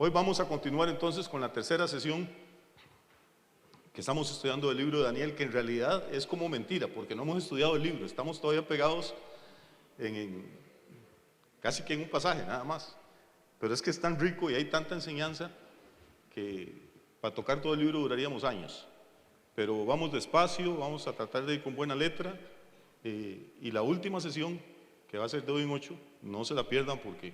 Hoy vamos a continuar entonces con la tercera sesión que estamos estudiando del libro de Daniel, que en realidad es como mentira, porque no hemos estudiado el libro, estamos todavía pegados casi que en un pasaje nada más, pero es que es tan rico y hay tanta enseñanza que para tocar todo el libro duraríamos años, pero vamos despacio, vamos a tratar de ir con buena letra, y la última sesión, que va a ser de hoy en 8, no se la pierdan porque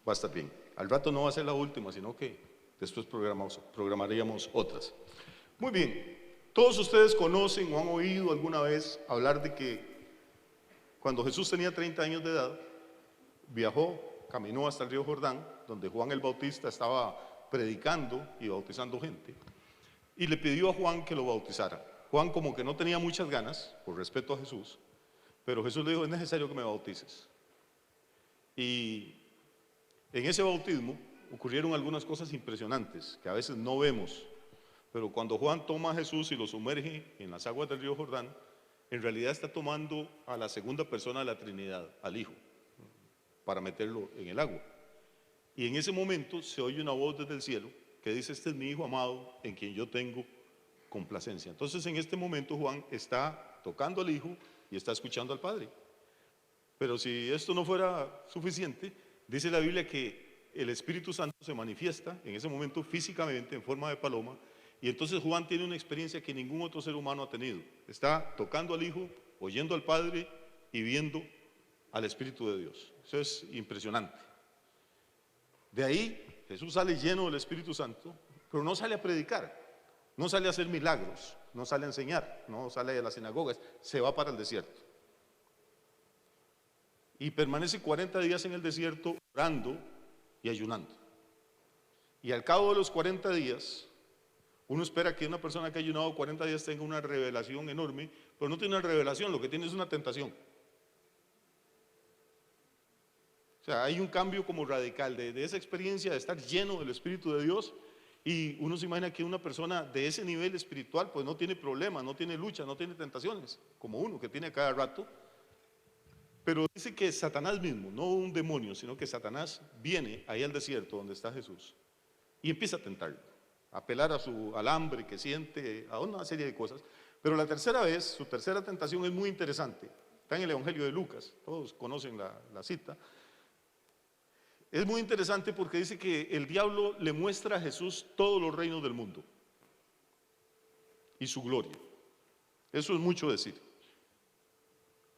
va a estar bien. Al rato no va a ser la última, sino que después programaríamos otras. Muy bien, todos ustedes conocen o han oído alguna vez hablar de que cuando Jesús tenía 30 años de edad, viajó, caminó hasta el río Jordán, donde Juan el Bautista estaba predicando y bautizando gente, y le pidió a Juan que lo bautizara. Juan como que no tenía muchas ganas, por respeto a Jesús, pero Jesús le dijo: es necesario que me bautices. Y en ese bautismo ocurrieron algunas cosas impresionantes que a veces no vemos, pero cuando Juan toma a Jesús y lo sumerge en las aguas del río Jordán, en realidad está tomando a la segunda persona de la Trinidad, al Hijo, para meterlo en el agua. Y en ese momento se oye una voz desde el cielo que dice: este es mi Hijo amado, en quien yo tengo complacencia. Entonces en este momento Juan está tocando al Hijo y está escuchando al Padre. Pero si esto no fuera suficiente, dice la Biblia que el Espíritu Santo se manifiesta en ese momento físicamente en forma de paloma, y entonces Juan tiene una experiencia que ningún otro ser humano ha tenido. Está tocando al Hijo, oyendo al Padre y viendo al Espíritu de Dios. Eso es impresionante. De ahí Jesús sale lleno del Espíritu Santo, pero no sale a predicar, no sale a hacer milagros, no sale a enseñar, no sale de las sinagogas, se va para el desierto. Y permanece 40 días en el desierto orando y ayunando. Y al cabo de los 40 días, uno espera que una persona que ha ayunado 40 días tenga una revelación enorme, pero no tiene una revelación, lo que tiene es una tentación. O sea, hay un cambio como radical de esa experiencia de estar lleno del Espíritu de Dios, y uno se imagina que una persona de ese nivel espiritual pues no tiene problemas, no tiene lucha, no tiene tentaciones, como uno que tiene a cada rato. Pero dice que Satanás mismo, no un demonio, sino que Satanás viene ahí al desierto donde está Jesús y empieza a tentarlo, a apelar al hambre que siente, a una serie de cosas. Pero la tercera vez, su tercera tentación es muy interesante, está en el Evangelio de Lucas, todos conocen la cita. Es muy interesante porque dice que el diablo le muestra a Jesús todos los reinos del mundo y su gloria. Eso es mucho decir.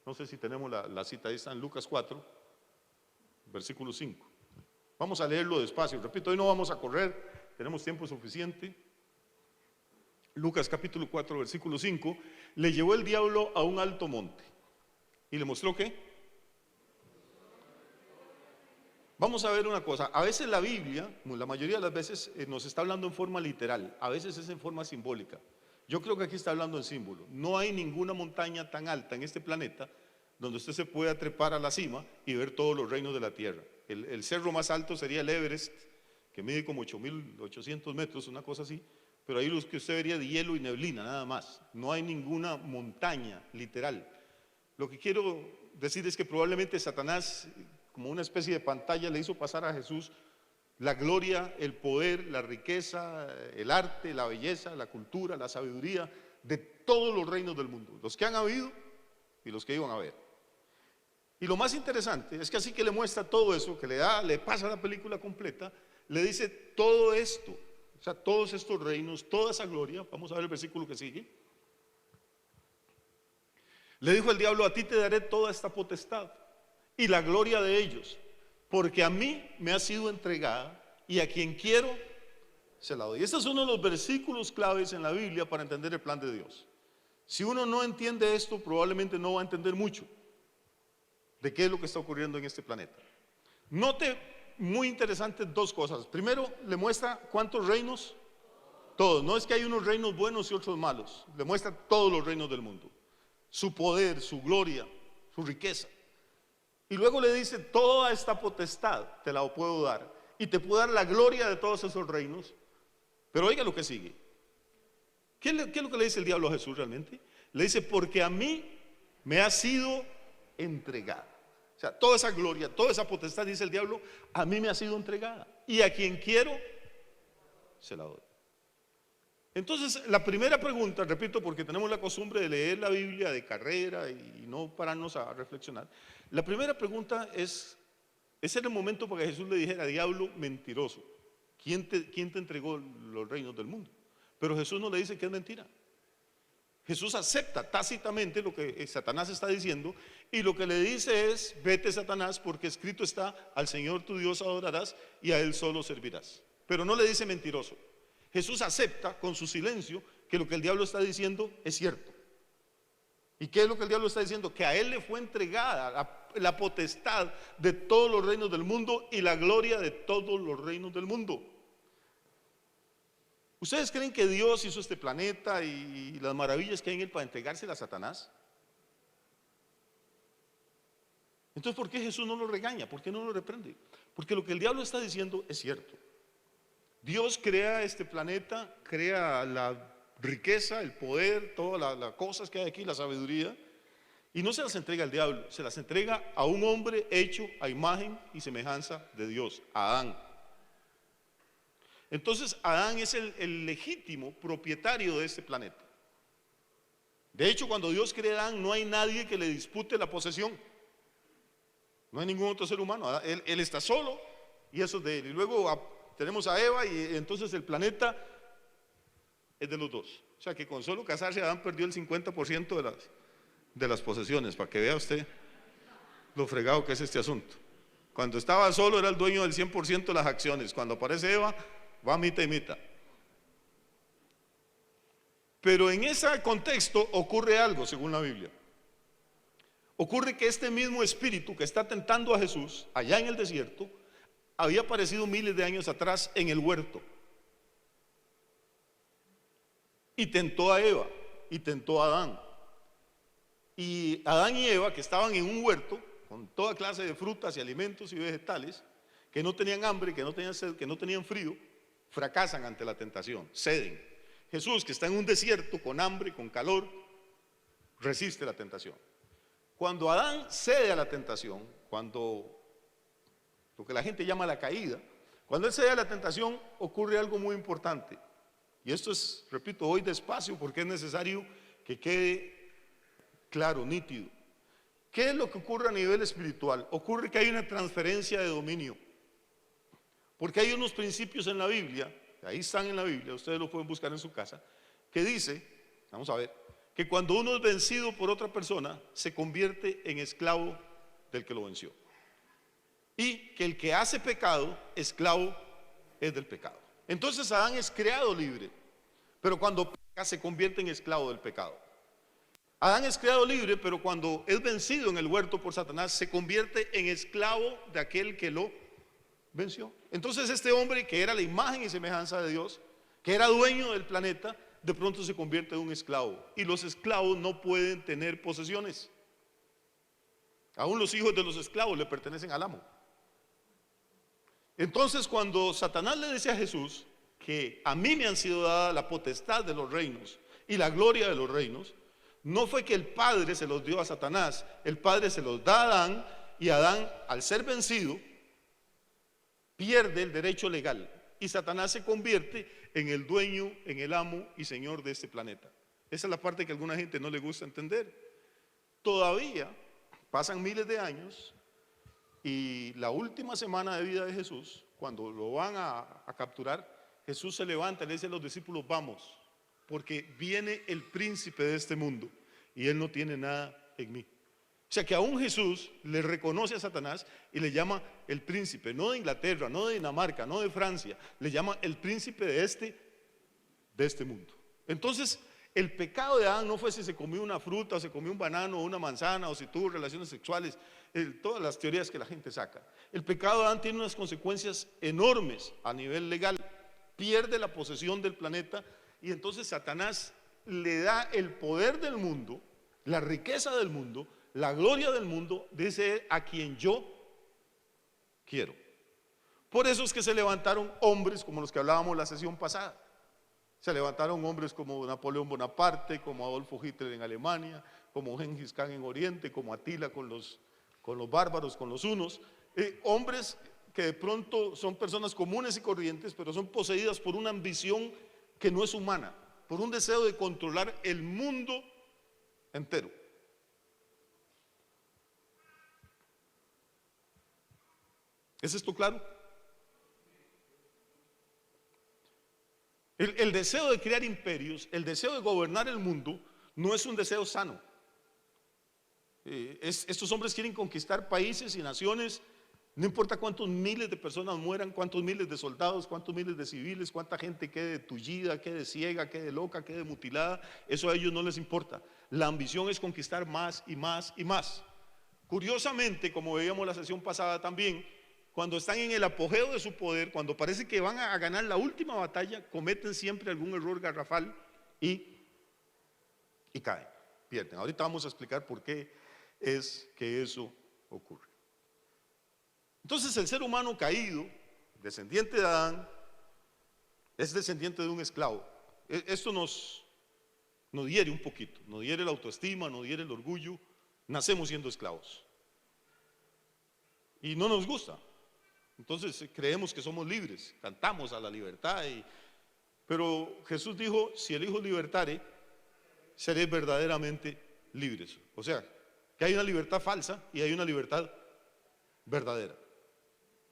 No sé si tenemos la cita, ahí está en Lucas 4, versículo 5. Vamos a leerlo despacio, repito, hoy no vamos a correr, tenemos tiempo suficiente. Lucas capítulo 4, versículo 5, le llevó el diablo a un alto monte y le mostró ¿qué? Vamos a ver una cosa, a veces la Biblia, la mayoría de las veces nos está hablando en forma literal, a veces es en forma simbólica. Yo creo que aquí está hablando en símbolo. No hay ninguna montaña tan alta en este planeta donde usted se pueda trepar a la cima y ver todos los reinos de la tierra. El cerro más alto sería el Everest, que mide como 8.800 metros, una cosa así, pero ahí los que usted vería de hielo y neblina, nada más. No hay ninguna montaña literal. Lo que quiero decir es que probablemente Satanás, como una especie de pantalla, le hizo pasar a Jesús la gloria, el poder, la riqueza, el arte, la belleza, la cultura, la sabiduría de todos los reinos del mundo, los que han habido y los que iban a haber. Y lo más interesante es que así que le muestra todo eso, que le pasa la película completa, le dice todo esto, o sea, todos estos reinos, toda esa gloria. Vamos a ver el versículo que sigue. Le dijo el diablo: a ti te daré toda esta potestad y la gloria de ellos, porque a mí me ha sido entregada y a quien quiero se la doy. Este es uno de los versículos claves en la Biblia para entender el plan de Dios. Si uno no entiende esto, probablemente no va a entender mucho de qué es lo que está ocurriendo en este planeta. Note muy interesante dos cosas. Primero, le muestra cuántos reinos, todos. No es que hay unos reinos buenos y otros malos. Le muestra todos los reinos del mundo, su poder, su gloria, su riqueza. Y luego le dice: toda esta potestad te la puedo dar y te puedo dar la gloria de todos esos reinos. Pero oiga lo que sigue. ¿Qué es lo que le dice el diablo a Jesús realmente? Le dice: porque a mí me ha sido entregada. O sea, toda esa gloria, toda esa potestad, dice el diablo, a mí me ha sido entregada. y a quien quiero, se la doy. Entonces, la primera pregunta, repito, porque tenemos la costumbre de leer la Biblia de carrera y no pararnos a reflexionar. La primera pregunta es, ese era el momento para que Jesús le dijera: diablo mentiroso, ¿quién te entregó los reinos del mundo? Pero Jesús no le dice que es mentira. Jesús acepta tácitamente lo que Satanás está diciendo, y lo que le dice es: vete, Satanás, porque escrito está: al Señor tu Dios adorarás y a Él solo servirás. Pero no le dice mentiroso. Jesús acepta con su silencio que lo que el diablo está diciendo es cierto. ¿Y qué es lo que el diablo está diciendo? Que a él le fue entregada la potestad de todos los reinos del mundo y la gloria de todos los reinos del mundo. ¿Ustedes creen que Dios hizo este planeta y las maravillas que hay en él para entregársela a Satanás? Entonces, ¿por qué Jesús no lo regaña? ¿Por qué no lo reprende? Porque lo que el diablo está diciendo es cierto. Dios crea este planeta, crea la riqueza, el poder, todas las cosas que hay aquí, la sabiduría, y no se las entrega al diablo, se las entrega a un hombre hecho a imagen y semejanza de Dios, a Adán. Entonces, Adán es el legítimo propietario de este planeta. De hecho, cuando Dios crea a Adán, no hay nadie que le dispute la posesión. No hay ningún otro ser humano. Él está solo y eso es de él. Y luego tenemos a Eva, y entonces el planeta es de los dos. O sea que con solo casarse, Adán perdió el 50% de las posesiones, para que vea usted lo fregado que es este asunto. Cuando estaba solo era el dueño del 100% de las acciones. Cuando aparece Eva, va mitad y mitad. Pero en ese contexto ocurre algo, según la Biblia. Ocurre que este mismo espíritu que está tentando a Jesús allá en el desierto había aparecido miles de años atrás en el huerto, y tentó a Eva y tentó a Adán. Y Adán y Eva, que estaban en un huerto con toda clase de frutas y alimentos y vegetales, que no tenían hambre, que no tenían sed, que no tenían frío, fracasan ante la tentación, ceden. Jesús, que está en un desierto con hambre, con calor, resiste la tentación. Cuando Adán cede a la tentación, cuando lo que la gente llama la caída, cuando él cede a la tentación, ocurre algo muy importante. Y esto es, repito, hoy despacio, porque es necesario que quede claro, nítido. ¿Qué es lo que ocurre a nivel espiritual? Ocurre que hay una transferencia de dominio. Porque hay unos principios en la Biblia, ahí están en la Biblia, ustedes lo pueden buscar en su casa, que dice, vamos a ver, que cuando uno es vencido por otra persona, se convierte en esclavo del que lo venció. Y que el que hace pecado, esclavo es del pecado. Entonces Adán es creado libre, pero cuando peca se convierte en esclavo del pecado. Adán es creado libre, pero cuando es vencido en el huerto por Satanás, se convierte en esclavo de aquel que lo venció. Entonces este hombre, que era la imagen y semejanza de Dios, que era dueño del planeta, de pronto se convierte en un esclavo. Y los esclavos no pueden tener posesiones. Aún los hijos de los esclavos le pertenecen al amo. Entonces, cuando Satanás le dice a Jesús que a mí me han sido dada la potestad de los reinos y la gloria de los reinos, no fue que el Padre se los dio a Satanás, el Padre se los da a Adán, y Adán, al ser vencido, pierde el derecho legal, y Satanás se convierte en el dueño, en el amo y señor de este planeta. Esa es la parte que a alguna gente no le gusta entender. Todavía pasan miles de años, y la última semana de vida de Jesús, cuando lo van a capturar, Jesús se levanta y le dice a los discípulos: vamos, porque viene el príncipe de este mundo y él no tiene nada en mí. O sea que aún Jesús le reconoce a Satanás y le llama el príncipe, no de Inglaterra, no de Dinamarca, no de Francia, le llama el príncipe de este mundo. Entonces, el pecado de Adán no fue si se comió una fruta, o se comió un banano o una manzana, o si tuvo relaciones sexuales, todas las teorías que la gente saca. El pecado de Adán tiene unas consecuencias enormes a nivel legal. Pierde la posesión del planeta, y entonces Satanás le da el poder del mundo, la riqueza del mundo, la gloria del mundo, dice: a quien yo quiero. Por eso es que se levantaron hombres como los que hablábamos la sesión pasada. Se levantaron hombres como Napoleón Bonaparte, como Adolfo Hitler en Alemania, como Gengis Khan en Oriente, como Atila con los bárbaros, con los hunos. Hombres que de pronto son personas comunes y corrientes, pero son poseídas por una ambición que no es humana, por un deseo de controlar el mundo entero. ¿Es esto claro? El deseo de crear imperios, el deseo de gobernar el mundo, no es un deseo sano. Estos hombres quieren conquistar países y naciones, no importa cuántos miles de personas mueran, cuántos miles de soldados, cuántos miles de civiles, cuánta gente quede tullida, quede ciega, quede loca, quede mutilada, eso a ellos no les importa. La ambición es conquistar más y más y más. Curiosamente, como veíamos la sesión pasada también, cuando están en el apogeo de su poder, cuando parece que van a ganar la última batalla, cometen siempre algún error garrafal y caen, pierden. Ahorita vamos a explicar por qué es que eso ocurre. Entonces el ser humano caído, descendiente de Adán, es descendiente de un esclavo. Esto nos hiere un poquito, nos hiere la autoestima, nos hiere el orgullo. Nacemos siendo esclavos y no nos gusta. Entonces creemos que somos libres, cantamos a la libertad, pero Jesús dijo: si el Hijo libertare, seréis verdaderamente libres. O sea, que hay una libertad falsa y hay una libertad verdadera.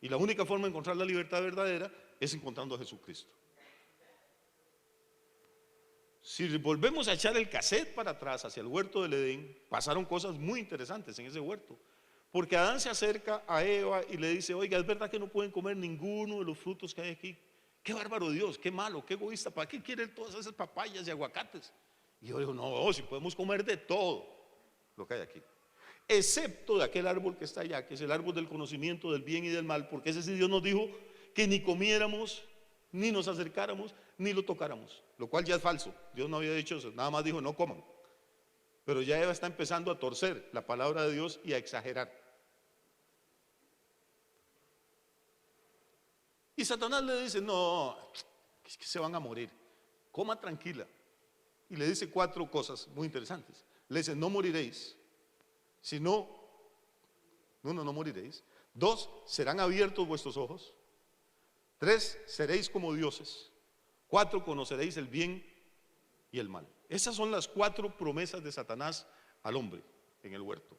Y la única forma de encontrar la libertad verdadera es encontrando a Jesucristo. Si volvemos a echar el cassette para atrás hacia el huerto del Edén, pasaron cosas muy interesantes en ese huerto. Porque Adán se acerca a Eva y le dice: oiga, ¿es verdad que no pueden comer ninguno de los frutos que hay aquí? Qué bárbaro Dios, qué malo, qué egoísta, ¿para qué quieren todas esas papayas y aguacates? Y yo digo: no, si podemos comer de todo lo que hay aquí, excepto de aquel árbol que está allá, que es el árbol del conocimiento del bien y del mal, porque ese sí Dios nos dijo que ni comiéramos, ni nos acercáramos, ni lo tocáramos, lo cual ya es falso. Dios no había dicho eso, nada más dijo: no coman. Pero ya Eva está empezando a torcer la palabra de Dios y a exagerar. Y Satanás le dice: no, es que se van a morir, coma tranquila. Y le dice 4 cosas muy interesantes. Le dice: no moriréis, sino, no moriréis. 2, serán abiertos vuestros ojos. 3, seréis como dioses. 4, conoceréis el bien y el mal. Esas son las 4 promesas de Satanás al hombre en el huerto.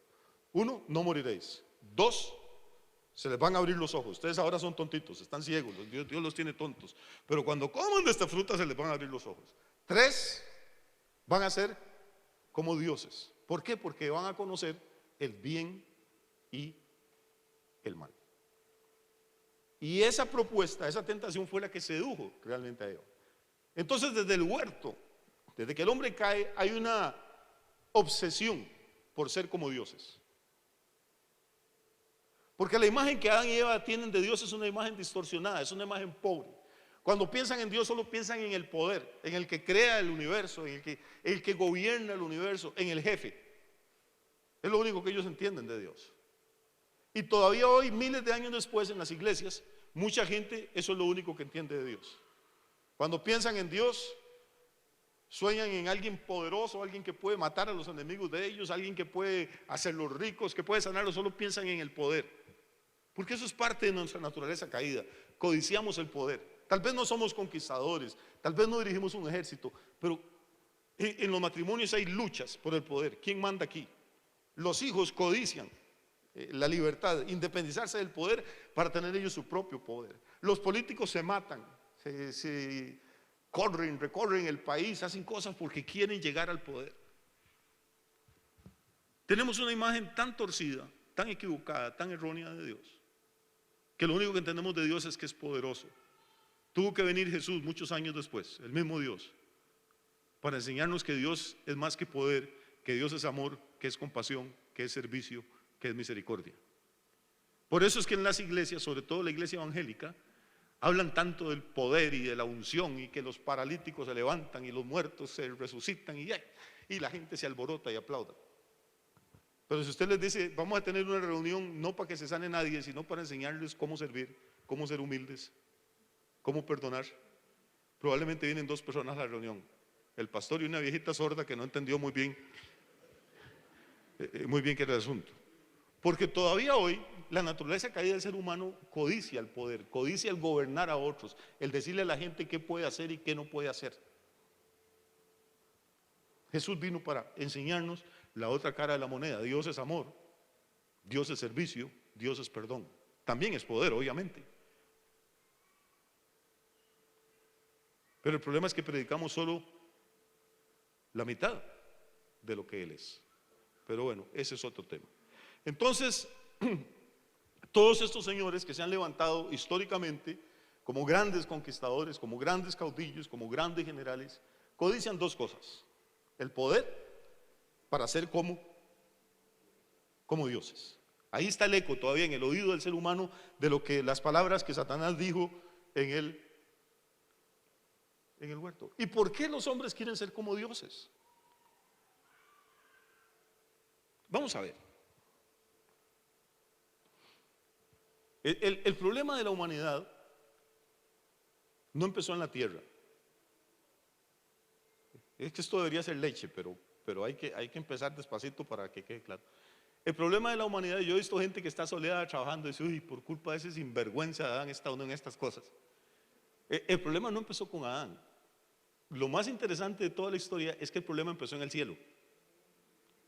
1, no moriréis. 2, se les van a abrir los ojos. Ustedes ahora son tontitos, están ciegos, Dios los tiene tontos, pero cuando coman de esta fruta se les van a abrir los ojos. 3, van a ser como dioses. ¿Por qué? Porque van a conocer el bien y el mal. Y esa propuesta, esa tentación fue la que sedujo realmente a Eva. Entonces, desde el huerto, desde que el hombre cae, hay una obsesión por ser como dioses. Porque la imagen que Adán y Eva tienen de Dios es una imagen distorsionada, es una imagen pobre. Cuando piensan en Dios solo piensan en el poder, en el que crea el universo, en el que gobierna el universo, en el jefe. Es lo único que ellos entienden de Dios. Y todavía hoy, miles de años después, en las iglesias, mucha gente eso es lo único que entiende de Dios. Cuando piensan en Dios, sueñan en alguien poderoso, alguien que puede matar a los enemigos de ellos, alguien que puede hacerlos ricos, que puede sanarlos, solo piensan en el poder. Porque eso es parte de nuestra naturaleza caída. Codiciamos el poder. Tal vez no somos conquistadores, tal vez no dirigimos un ejército, pero en los matrimonios hay luchas por el poder. ¿Quién manda aquí? Los hijos codician la libertad, independizarse del poder para tener ellos su propio poder. Los políticos se matan, se corren, recorren el país, hacen cosas porque quieren llegar al poder. Tenemos una imagen tan torcida, tan equivocada, tan errónea de Dios, que lo único que entendemos de Dios es que es poderoso. Tuvo que venir Jesús muchos años después, el mismo Dios, para enseñarnos que Dios es más que poder, que Dios es amor, que es compasión, que es servicio, que es misericordia. Por eso es que en las iglesias, sobre todo la iglesia evangélica, hablan tanto del poder y de la unción, y que los paralíticos se levantan y los muertos se resucitan y la gente se alborota y aplauda. Pero si usted les dice: vamos a tener una reunión no para que se sane nadie, sino para enseñarles cómo servir, cómo ser humildes, cómo perdonar, probablemente vienen 2 personas a la reunión: el pastor y una viejita sorda que no entendió muy bien qué era el asunto. Porque todavía hoy la naturaleza caída del ser humano codicia el poder, codicia el gobernar a otros, el decirle a la gente qué puede hacer y qué no puede hacer. Jesús vino para enseñarnos la otra cara de la moneda. Dios es amor, Dios es servicio, Dios es perdón. También es poder, obviamente. Pero el problema es que predicamos solo la mitad de lo que Él es. Pero bueno, ese es otro tema. Entonces, todos estos señores que se han levantado históricamente como grandes conquistadores, como grandes caudillos, como grandes generales, codician dos cosas: el poder para ser como dioses. Ahí está el eco todavía en el oído del ser humano de lo que las palabras que Satanás dijo en el huerto. ¿Y por qué los hombres quieren ser como dioses? Vamos a ver. El problema de la humanidad no empezó en la tierra. Es que esto debería ser leche, pero hay que empezar despacito para que quede claro. El problema de la humanidad, yo he visto gente que está soleada trabajando y dice: uy, por culpa de ese sinvergüenza de Adán está uno en estas cosas. El problema no empezó con Adán. Lo más interesante de toda la historia es que el problema empezó en el cielo.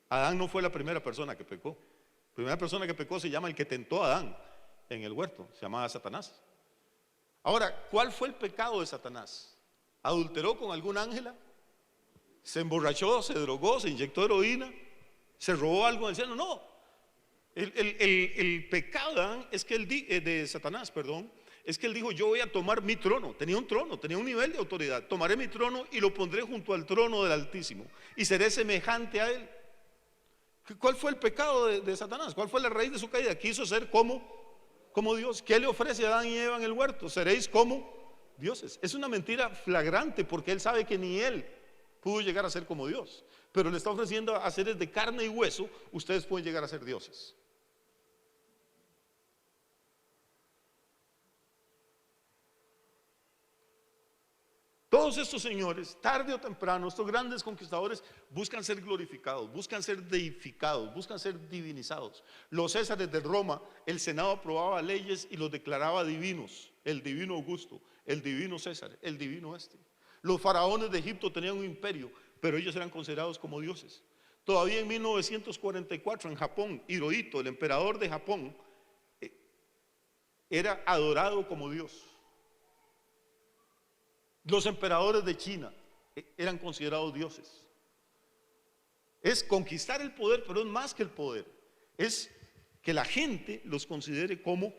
Adán no fue la primera persona que pecó. La primera persona que pecó se llama el que tentó a Adán en el huerto, se llamaba Satanás. Ahora, ¿cuál fue el pecado de Satanás? ¿Adulteró con alguna ángela? ¿Se emborrachó, se drogó, se inyectó heroína? ¿Se robó algo del cielo? No. El pecado de Adán es que de Satanás, perdón, es que él dijo: yo voy a tomar mi trono. Tenía un trono, tenía un nivel de autoridad. Tomaré mi trono y lo pondré junto al trono del Altísimo y seré semejante a él. ¿Cuál fue el pecado de Satanás? ¿Cuál fue la raíz de su caída? Quiso ser como Dios. ¿Qué le ofrece a Adán y Eva en el huerto? Seréis como dioses. Es una mentira flagrante, porque él sabe que ni él pudo llegar a ser como Dios, pero le está ofreciendo a seres de carne y hueso: ustedes pueden llegar a ser dioses. Todos estos señores, tarde o temprano, estos grandes conquistadores, buscan ser glorificados, buscan ser deificados, buscan ser divinizados. Los césares de Roma, el Senado aprobaba leyes y los declaraba divinos: el divino Augusto, el divino César, el divino este. Los faraones de Egipto tenían un imperio, pero ellos eran considerados como dioses. Todavía en 1944 en Japón, Hirohito, el emperador de Japón, era adorado como Dios. Los emperadores de China eran considerados dioses. Es conquistar el poder, pero es más que el poder. Es que la gente los considere como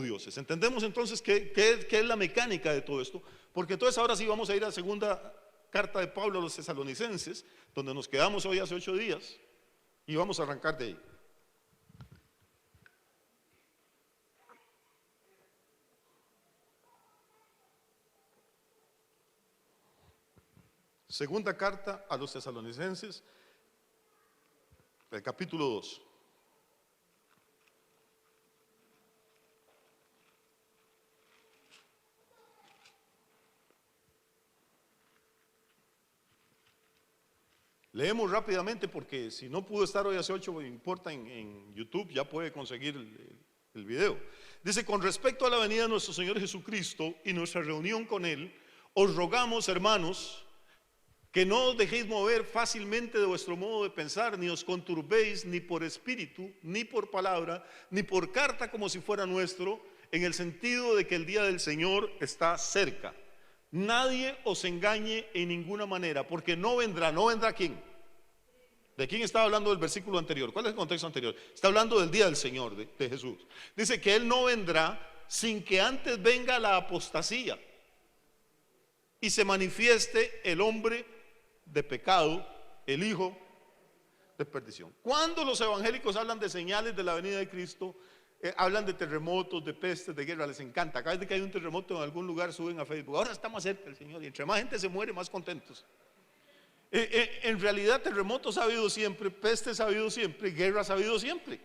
dioses. ¿Entendemos entonces qué es la mecánica de todo esto? Porque entonces ahora sí vamos a ir a la segunda carta de Pablo a los tesalonicenses, donde nos quedamos hoy hace 8 días, y vamos a arrancar de ahí. Segunda carta a los tesalonicenses, el capítulo 2. Leemos rápidamente, porque si no pudo estar hoy hace 8, no importa, en YouTube ya puede conseguir el video. Dice: con respecto a la venida de nuestro Señor Jesucristo y nuestra reunión con Él, os rogamos, hermanos, que no os dejéis mover fácilmente de vuestro modo de pensar, ni os conturbéis ni por espíritu, ni por palabra, ni por carta como si fuera nuestro, en el sentido de que el día del Señor está cerca. Nadie os engañe en ninguna manera, porque no vendrá ¿quién? ¿De quién estaba hablando del versículo anterior? ¿Cuál es el contexto anterior? Está hablando del día del Señor, de Jesús. Dice que Él no vendrá sin que antes venga la apostasía y se manifieste el hombre de pecado, el hijo de perdición. Cuando los evangélicos hablan de señales de la venida de Cristo, hablan de terremotos, de pestes, de guerra, les encanta. Cada vez que hay un terremoto en algún lugar suben a Facebook: ahora está más cerca el Señor, y entre más gente se muere, más contentos. En realidad, terremotos ha habido siempre, pestes ha habido siempre, guerras ha habido siempre.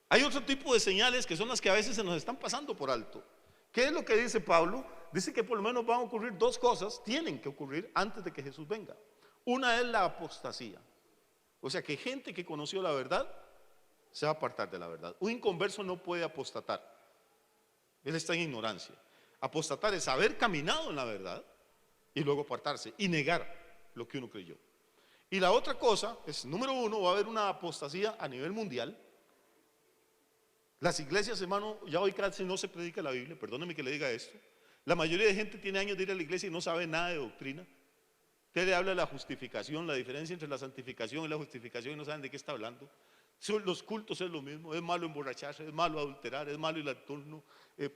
Hay otro tipo de señales que son las que a veces se nos están pasando por alto. ¿Qué es lo que dice Pablo? Dice que por lo menos van a ocurrir 2 cosas, tienen que ocurrir antes de que Jesús venga. Una es la apostasía, o sea que gente que conoció la verdad se va a apartar de la verdad. Un inconverso no puede apostatar. Él está en ignorancia. Apostatar es haber caminado en la verdad y luego apartarse y negar lo que uno creyó. Y la otra cosa es, número uno, va a haber una apostasía a nivel mundial. Las iglesias, hermano, ya hoy casi no se predica la Biblia, perdóneme que le diga esto. La mayoría de gente tiene años de ir a la iglesia y no sabe nada de doctrina. Usted le habla de la justificación, la diferencia entre la santificación y la justificación y no saben de qué está hablando. Los cultos es lo mismo, es malo emborracharse, es malo adulterar, es malo ir al turno,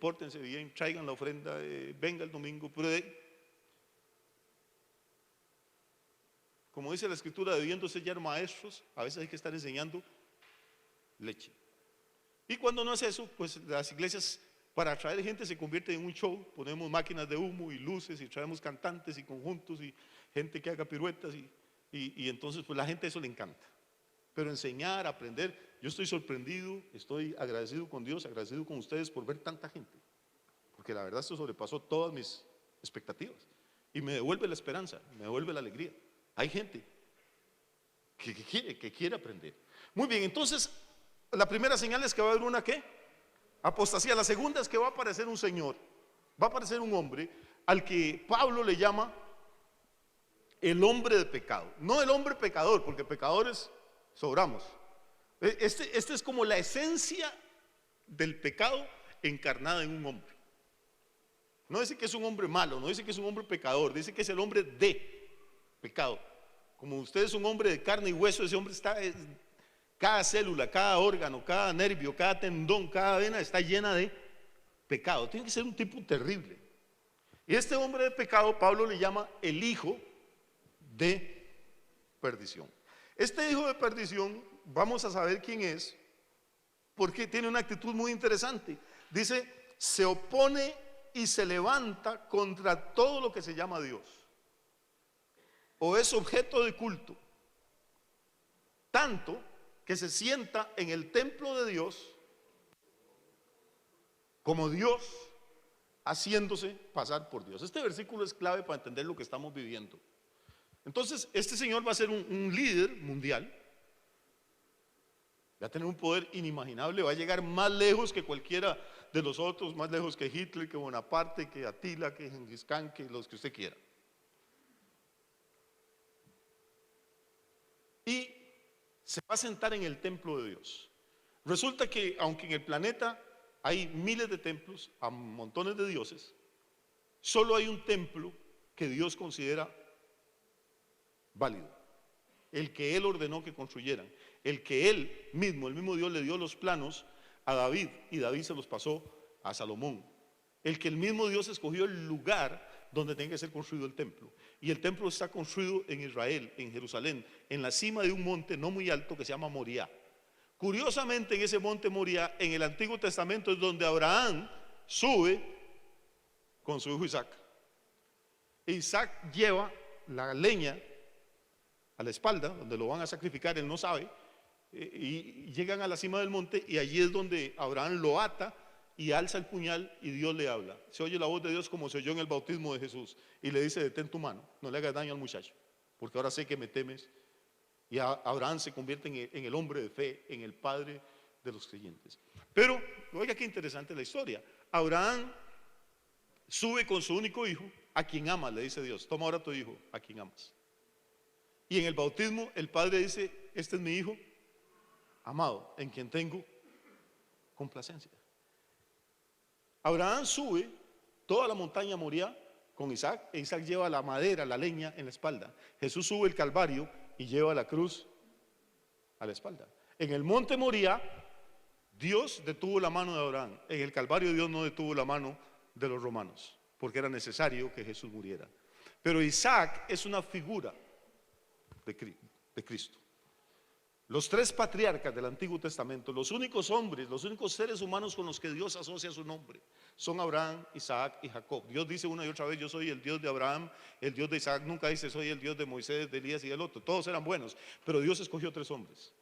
pórtense bien, traigan la ofrenda, venga el domingo. Como dice la escritura, debiendo sellar maestros, a veces hay que estar enseñando leche. Y cuando no es eso, pues las iglesias para atraer gente se convierten en un show. Ponemos máquinas de humo y luces y traemos cantantes y conjuntos y gente que haga piruetas y entonces pues la gente eso le encanta. Pero enseñar, aprender, yo estoy sorprendido, estoy agradecido con Dios, agradecido con ustedes por ver tanta gente. Porque la verdad esto sobrepasó todas mis expectativas y me devuelve la esperanza, me devuelve la alegría. Hay gente que quiere aprender. Muy bien, entonces la primera señal es que va a haber una ¿qué? Apostasía. La segunda es que va a aparecer un señor, va a aparecer un hombre al que Pablo le llama el hombre de pecado. No el hombre pecador, porque pecadores sobramos. Este es como la esencia del pecado encarnada en un hombre. No dice que es un hombre malo, no dice que es un hombre pecador, dice que es el hombre de pecado. Como usted es un hombre de carne y hueso, ese hombre está, cada célula, cada órgano, cada nervio, cada tendón, cada vena está llena de pecado. Tiene que ser un tipo terrible. Y este hombre de pecado, Pablo le llama el hijo de perdición. Este hijo de perdición, vamos a saber quién es, porque tiene una actitud muy interesante. Dice, se opone y se levanta contra todo lo que se llama Dios, o es objeto de culto, tanto que se sienta en el templo de Dios como Dios, haciéndose pasar por Dios. Este versículo es clave para entender lo que estamos viviendo. Entonces, este señor va a ser un líder mundial, va a tener un poder inimaginable, va a llegar más lejos que cualquiera de los otros, más lejos que Hitler, que Bonaparte, que Atila, que Gengis Khan, que los que usted quiera. Y se va a sentar en el templo de Dios. Resulta que aunque en el planeta hay miles de templos, a montones de dioses, solo hay un templo que Dios considera válido, el que Él ordenó que construyeran, el que Él mismo, el mismo Dios le dio los planos a David y David se los pasó a Salomón, el que el mismo Dios escogió el lugar donde tenga que ser construido el templo. Y el templo está construido en Israel, en Jerusalén, en la cima de un monte no muy alto que se llama Moriah. Curiosamente, en ese monte Moriah, en el Antiguo Testamento, es donde Abraham sube con su hijo Isaac. E Isaac lleva la leña a la espalda, donde lo van a sacrificar, él no sabe, y llegan a la cima del monte y allí es donde Abraham lo ata y alza el puñal y Dios le habla. Se oye la voz de Dios como se oyó en el bautismo de Jesús y le dice: detén tu mano, no le hagas daño al muchacho, porque ahora sé que me temes. Y Abraham se convierte en el hombre de fe, en el padre de los creyentes. Pero, oiga qué interesante la historia. Abraham sube con su único hijo, a quien ama, le dice Dios: toma ahora tu hijo, a quien amas. Y en el bautismo el padre dice: este es mi hijo amado, en quien tengo complacencia. Abraham sube toda la montaña Moriah con Isaac, e Isaac lleva la madera, la leña en la espalda. Jesús sube el Calvario y lleva la cruz a la espalda. En el monte Moriah, Dios detuvo la mano de Abraham. En el Calvario, Dios no detuvo la mano de los romanos, porque era necesario que Jesús muriera. Pero Isaac es una figura de Cristo. Los tres patriarcas del Antiguo Testamento, los únicos hombres, los únicos seres humanos con los que Dios asocia su nombre, son Abraham, Isaac y Jacob. Dios dice una y otra vez: yo soy el Dios de Abraham, el Dios de Isaac. Nunca dice: soy el Dios de Moisés, de Elías y del otro. Todos eran buenos, pero Dios escogió tres hombres.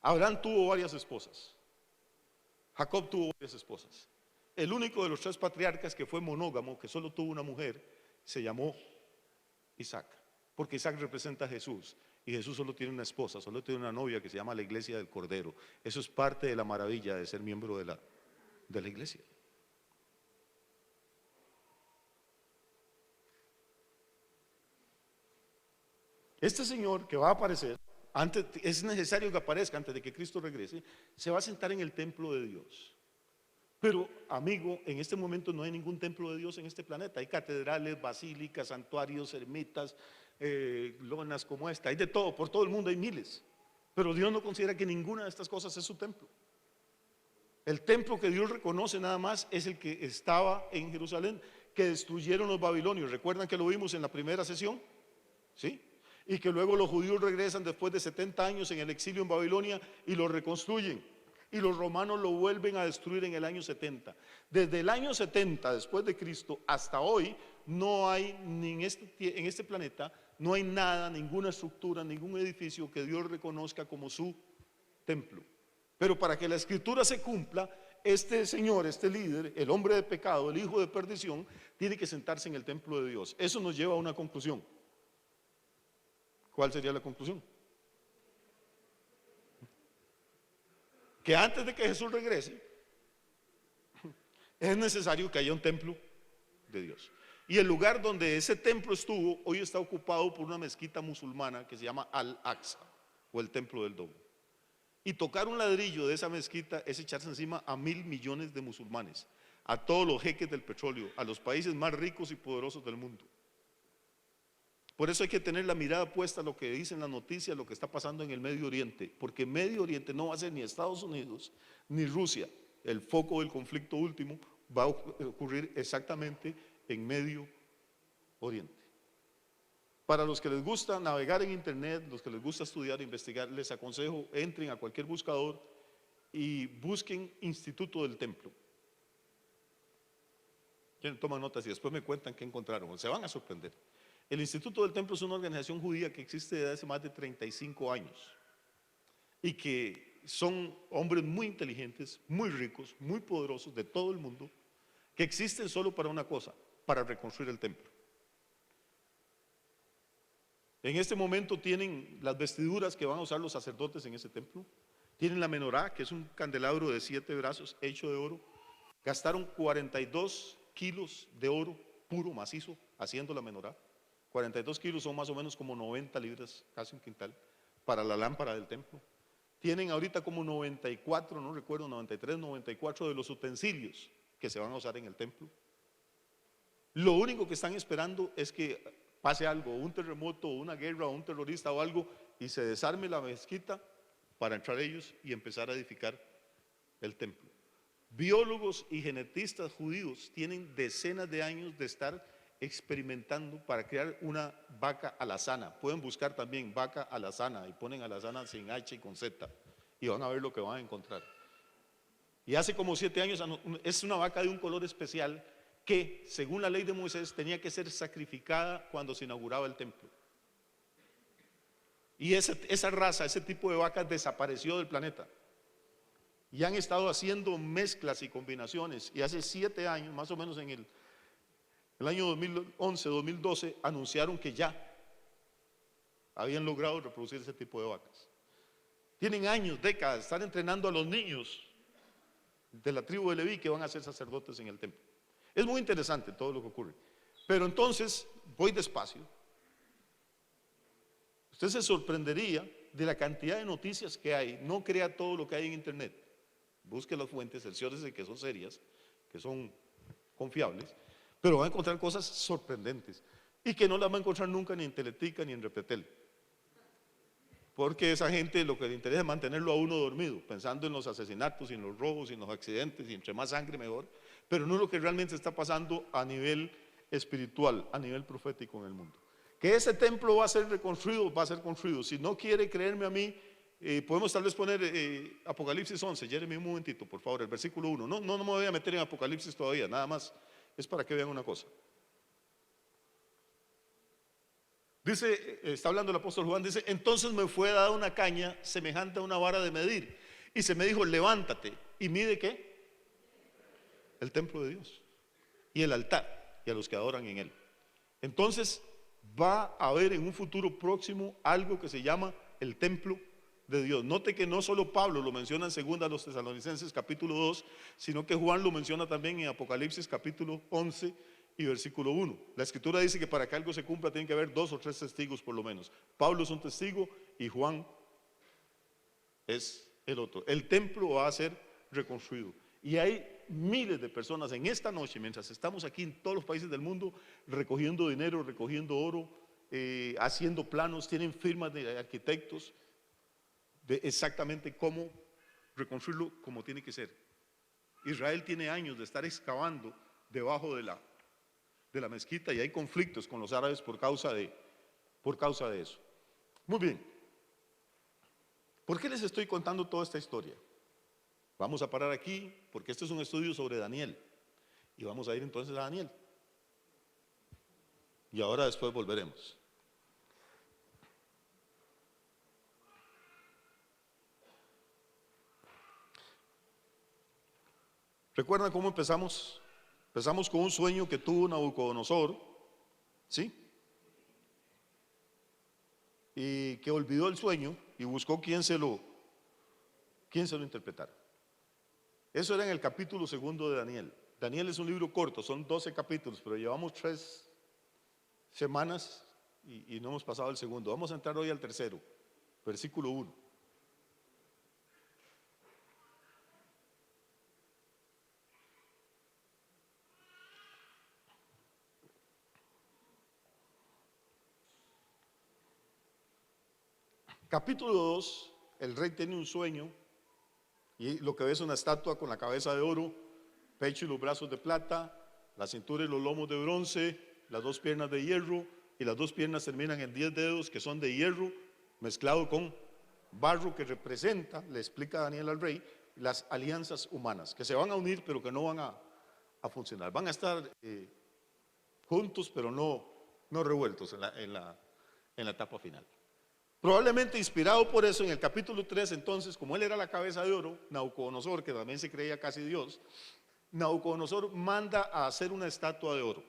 Abraham tuvo varias esposas, Jacob tuvo varias esposas. El único de los tres patriarcas que fue monógamo, que solo tuvo una mujer, se llamó Isaac, porque Isaac representa a Jesús. Y Jesús solo tiene una esposa, solo tiene una novia que se llama la iglesia del Cordero. Eso es parte de la maravilla de ser miembro de la iglesia. Este Señor que va a aparecer, es necesario que aparezca antes de que Cristo regrese, se va a sentar en el templo de Dios. Pero, amigo, en este momento no hay ningún templo de Dios en este planeta. Hay catedrales, basílicas, santuarios, ermitas, lonas como esta. Hay de todo, por todo el mundo hay miles. Pero Dios no considera que ninguna de estas cosas es su templo. El templo que Dios reconoce nada más es el que estaba en Jerusalén, que destruyeron los babilonios. ¿Recuerdan que lo vimos en la primera sesión? ¿Sí? Y que luego los judíos regresan después de 70 años en el exilio en Babilonia y lo reconstruyen. Y los romanos lo vuelven a destruir en el año 70. Desde el año 70 después de Cristo hasta hoy no hay ni en este planeta no hay nada, ninguna estructura, ningún edificio que Dios reconozca como su templo. Pero para que la escritura se cumpla, este señor, este líder, el hombre de pecado, el hijo de perdición, tiene que sentarse en el templo de Dios. Eso nos lleva a una conclusión. ¿Cuál sería la conclusión? Que antes de que Jesús regrese, es necesario que haya un templo de Dios. Y el lugar donde ese templo estuvo, hoy está ocupado por una mezquita musulmana que se llama Al-Aqsa, o el templo del domo. Y tocar un ladrillo de esa mezquita es echarse encima a 1.000 millones de musulmanes, a todos los jeques del petróleo, a los países más ricos y poderosos del mundo. Por eso hay que tener la mirada puesta a lo que dicen las noticias, lo que está pasando en el Medio Oriente, porque Medio Oriente no va a ser ni Estados Unidos ni Rusia. El foco del conflicto último va a ocurrir exactamente en Medio Oriente. Para los que les gusta navegar en internet, los que les gusta estudiar e investigar, les aconsejo, entren a cualquier buscador y busquen Instituto del Templo. Toman notas y después me cuentan qué encontraron, se van a sorprender. El Instituto del Templo es una organización judía que existe desde hace más de 35 años y que son hombres muy inteligentes, muy ricos, muy poderosos de todo el mundo, que existen solo para una cosa, para reconstruir el templo. En este momento tienen las vestiduras que van a usar los sacerdotes en ese templo, tienen la menorá, que es un candelabro de 7 brazos hecho de oro. Gastaron 42 kilos de oro puro, macizo, haciendo la menorá. 42 kilos son más o menos como 90 libras, casi un quintal, para la lámpara del templo. Tienen ahorita como 94, no recuerdo, 93, 94 de los utensilios que se van a usar en el templo. Lo único que están esperando es que pase algo, un terremoto, una guerra, un terrorista o algo, y se desarme la mezquita para entrar ellos y empezar a edificar el templo. Biólogos y genetistas judíos tienen decenas de años de estar experimentando para crear una vaca alazana. Pueden buscar también vaca alazana y ponen alazana sin H y con Z y van a ver lo que van a encontrar. Y hace como 7 años es una vaca de un color especial que, según la ley de Moisés, tenía que ser sacrificada cuando se inauguraba el templo. Y esa raza, ese tipo de vacas desapareció del planeta. Y han estado haciendo mezclas y combinaciones. Y hace 7 años, más o menos en el año 2011, 2012, anunciaron que ya habían logrado reproducir ese tipo de vacas. Tienen años, décadas, están entrenando a los niños de la tribu de Leví que van a ser sacerdotes en el templo. Es muy interesante todo lo que ocurre. Pero entonces, voy despacio. Usted se sorprendería de la cantidad de noticias que hay. No crea todo lo que hay en internet. Busque las fuentes, cerciórese que son serias, que son confiables, pero va a encontrar cosas sorprendentes y que no las va a encontrar nunca ni en Teletica ni en Repretel, porque esa gente lo que le interesa es mantenerlo a uno dormido, pensando en los asesinatos y en los robos y en los accidentes, y entre más sangre mejor, pero no lo que realmente está pasando a nivel espiritual, a nivel profético en el mundo. Que ese templo va a ser reconstruido, va a ser construido. Si no quiere creerme a mí, podemos tal vez poner Apocalipsis 11, Jeremy, un momentito, por favor, el versículo 1. No me voy a meter en Apocalipsis todavía, nada más es para que vean una cosa. Dice, está hablando el apóstol Juan, dice: entonces me fue dada una caña semejante a una vara de medir, y se me dijo: levántate y mide ¿qué? El templo de Dios y el altar y a los que adoran en él. Entonces va a haber en un futuro próximo algo que se llama el templo de Dios. Note que no solo Pablo lo menciona en 2 los Tesalonicenses capítulo 2, sino que Juan lo menciona también en Apocalipsis capítulo 11 y versículo 1. La escritura dice que para que algo se cumpla tiene que haber 2 o 3 testigos por lo menos. Pablo es un testigo y Juan es el otro. El templo va a ser reconstruido. Y hay miles de personas en esta noche, mientras estamos aquí en todos los países del mundo, recogiendo dinero, recogiendo oro, haciendo planos, tienen firmas de arquitectos de exactamente cómo reconstruirlo como tiene que ser. Israel tiene años de estar excavando debajo de la mezquita y hay conflictos con los árabes por causa de eso. Muy bien. ¿Por qué les estoy contando toda esta historia? Vamos a parar aquí porque este es un estudio sobre Daniel y vamos a ir entonces a Daniel. Y ahora después volveremos. ¿Recuerdan cómo empezamos? Empezamos con un sueño que tuvo Nabucodonosor, ¿sí? Y que olvidó el sueño y buscó quién se lo interpretara. Eso era en el capítulo 2 de Daniel. Daniel es un libro corto, son 12 capítulos, pero llevamos 3 semanas y no hemos pasado el segundo. Vamos a entrar hoy al tercero, versículo 1. Capítulo 2, el rey tiene un sueño y lo que ve es una estatua con la cabeza de oro, pecho y los brazos de plata, la cintura y los lomos de bronce, las 2 piernas de hierro y las 2 piernas terminan en 10 dedos que son de hierro mezclado con barro que representa, le explica Daniel al rey, las alianzas humanas que se van a unir pero que no van a funcionar, van a estar juntos pero no revueltos en la etapa final. Probablemente inspirado por eso, en el capítulo 3, entonces, como él era la cabeza de oro, Nabucodonosor, que también se creía casi Dios, Nabucodonosor manda a hacer una estatua de oro.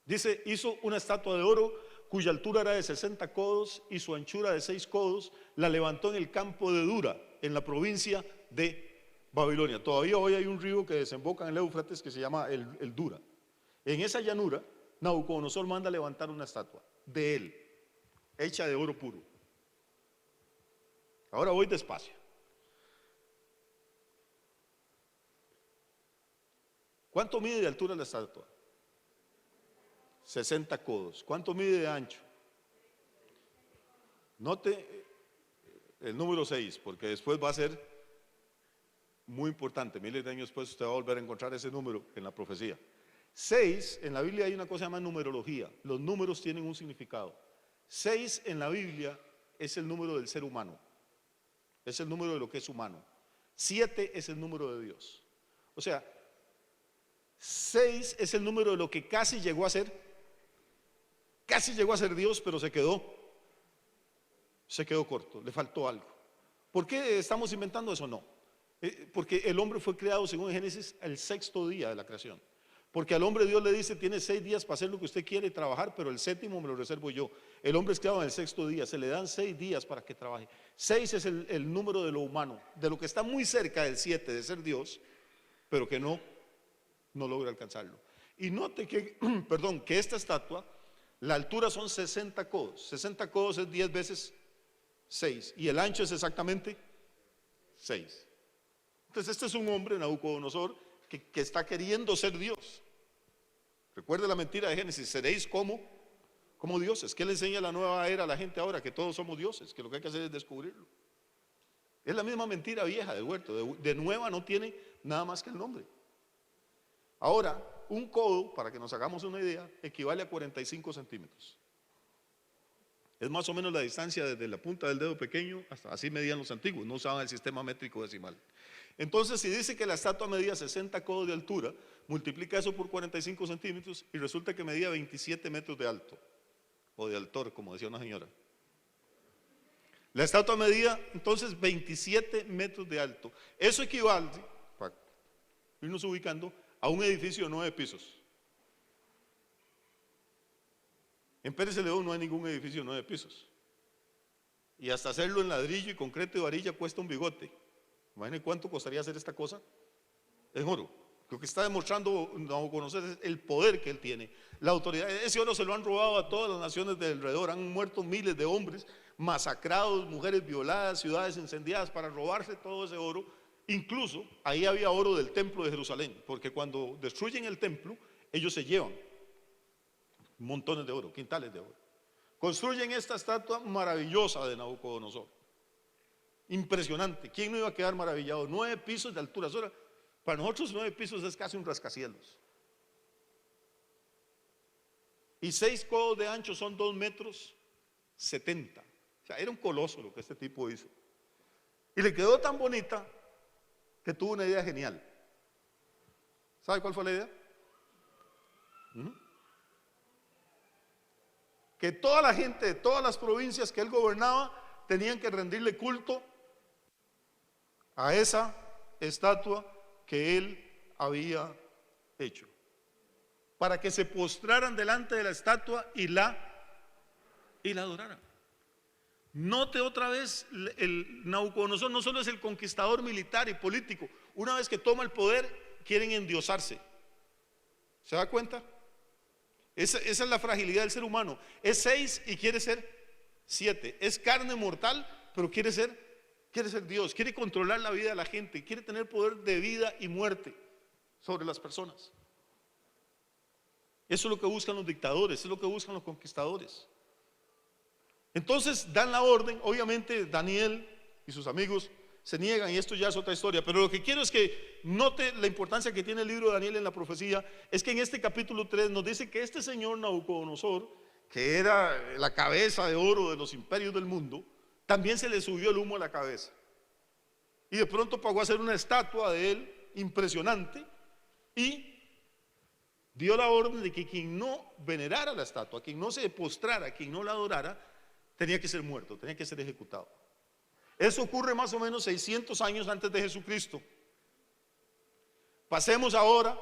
Dice, hizo una estatua de oro cuya altura era de 60 codos y su anchura de 6 codos, la levantó en el campo de Dura, en la provincia de Babilonia. Todavía hoy hay un río que desemboca en el Éufrates que se llama el Dura. En esa llanura, Nabucodonosor manda a levantar una estatua de él, hecha de oro puro. Ahora voy despacio. ¿Cuánto mide de altura la estatua? 60 codos. ¿Cuánto mide de ancho? Note el número 6, porque después va a ser muy importante. Miles de años después usted va a volver a encontrar ese número en la profecía. 6, en la Biblia hay una cosa llamada numerología. Los números tienen un significado. 6 en la Biblia es el número del ser humano. Es el número de lo que es humano. 7 es el número de Dios. O sea, 6 es el número de lo que casi llegó a ser. Casi llegó a ser Dios, pero se quedó corto, le faltó algo. ¿Por qué estamos inventando eso? No. Porque el hombre fue creado, según Génesis, el 6.º día de la creación. Porque al hombre Dios le dice, tiene 6 días para hacer lo que usted quiere y trabajar, pero el 7º me lo reservo yo. El hombre es creado en el 6.º día, se le dan 6 días para que trabaje. 6 es el número de lo humano, de lo que está muy cerca del 7, de ser Dios, pero que no logra alcanzarlo. Y note que, que esta estatua, la altura son 60 codos. 60 codos es 10 veces 6, y el ancho es exactamente 6. Entonces este es un hombre, Nabucodonosor, que está queriendo ser Dios. Recuerde la mentira de Génesis, seréis como dioses. ¿Qué le enseña la nueva era a la gente ahora? Que todos somos dioses, que lo que hay que hacer es descubrirlo. Es la misma mentira vieja del huerto, de nueva no tiene nada más que el nombre. Ahora, un codo, para que nos hagamos una idea, equivale a 45 centímetros. Es más o menos la distancia desde la punta del dedo pequeño hasta, así medían los antiguos, no usaban el sistema métrico decimal. Entonces, si dice que la estatua medía 60 codos de altura, multiplica eso por 45 centímetros y resulta que medía 27 metros de alto, o de altor, como decía una señora. La estatua medía entonces 27 metros de alto. Eso equivale, para irnos ubicando, a un edificio de 9 pisos. En Pérez Celedón no hay ningún edificio de 9 pisos. Y hasta hacerlo en ladrillo y concreto y varilla cuesta un bigote. Imagínense cuánto costaría hacer esta cosa en oro. Lo que está demostrando Nabucodonosor es el poder que él tiene, la autoridad. Ese oro se lo han robado a todas las naciones de alrededor. Han muerto miles de hombres, masacrados, mujeres violadas, ciudades incendiadas para robarse todo ese oro. Incluso ahí había oro del templo de Jerusalén, porque cuando destruyen el templo, ellos se llevan montones de oro, quintales de oro. Construyen esta estatua maravillosa de Nabucodonosor. Impresionante. ¿Quién no iba a quedar maravillado? 9 pisos de altura. Para nosotros 9 pisos es casi un rascacielos. Y 6 codos de ancho son 2 metros 70. O sea, era un coloso lo que este tipo hizo. Y le quedó tan bonita que tuvo una idea genial. ¿Sabe cuál fue la idea? Que toda la gente de todas las provincias que él gobernaba tenían que rendirle culto a esa estatua que él había hecho, para que se postraran delante de la estatua y la adoraran. Note otra vez, el Nabucodonosor no solo es el conquistador militar y político. Una vez que toma el poder, quieren endiosarse. ¿Se da cuenta? Esa es la fragilidad del ser humano. Es 6 y quiere ser 7. Es carne mortal, pero quiere ser Dios. Quiere controlar la vida de la gente. Quiere tener poder de vida y muerte sobre las personas. Eso es lo que buscan los dictadores, eso es lo que buscan los conquistadores. Entonces dan la orden. Obviamente Daniel y sus amigos se niegan, y esto ya es otra historia, pero lo que quiero es que note la importancia que tiene el libro de Daniel en la profecía. Es que en este capítulo 3 nos dice que este señor Nabucodonosor, que era la cabeza de oro de los imperios del mundo, también se le subió el humo a la cabeza, y de pronto pagó a hacer una estatua de él impresionante, y dio la orden de que quien no venerara la estatua, quien no se postrara, quien no la adorara, tenía que ser muerto, tenía que ser ejecutado. Eso ocurre más o menos 600 años antes de Jesucristo. Pasemos ahora.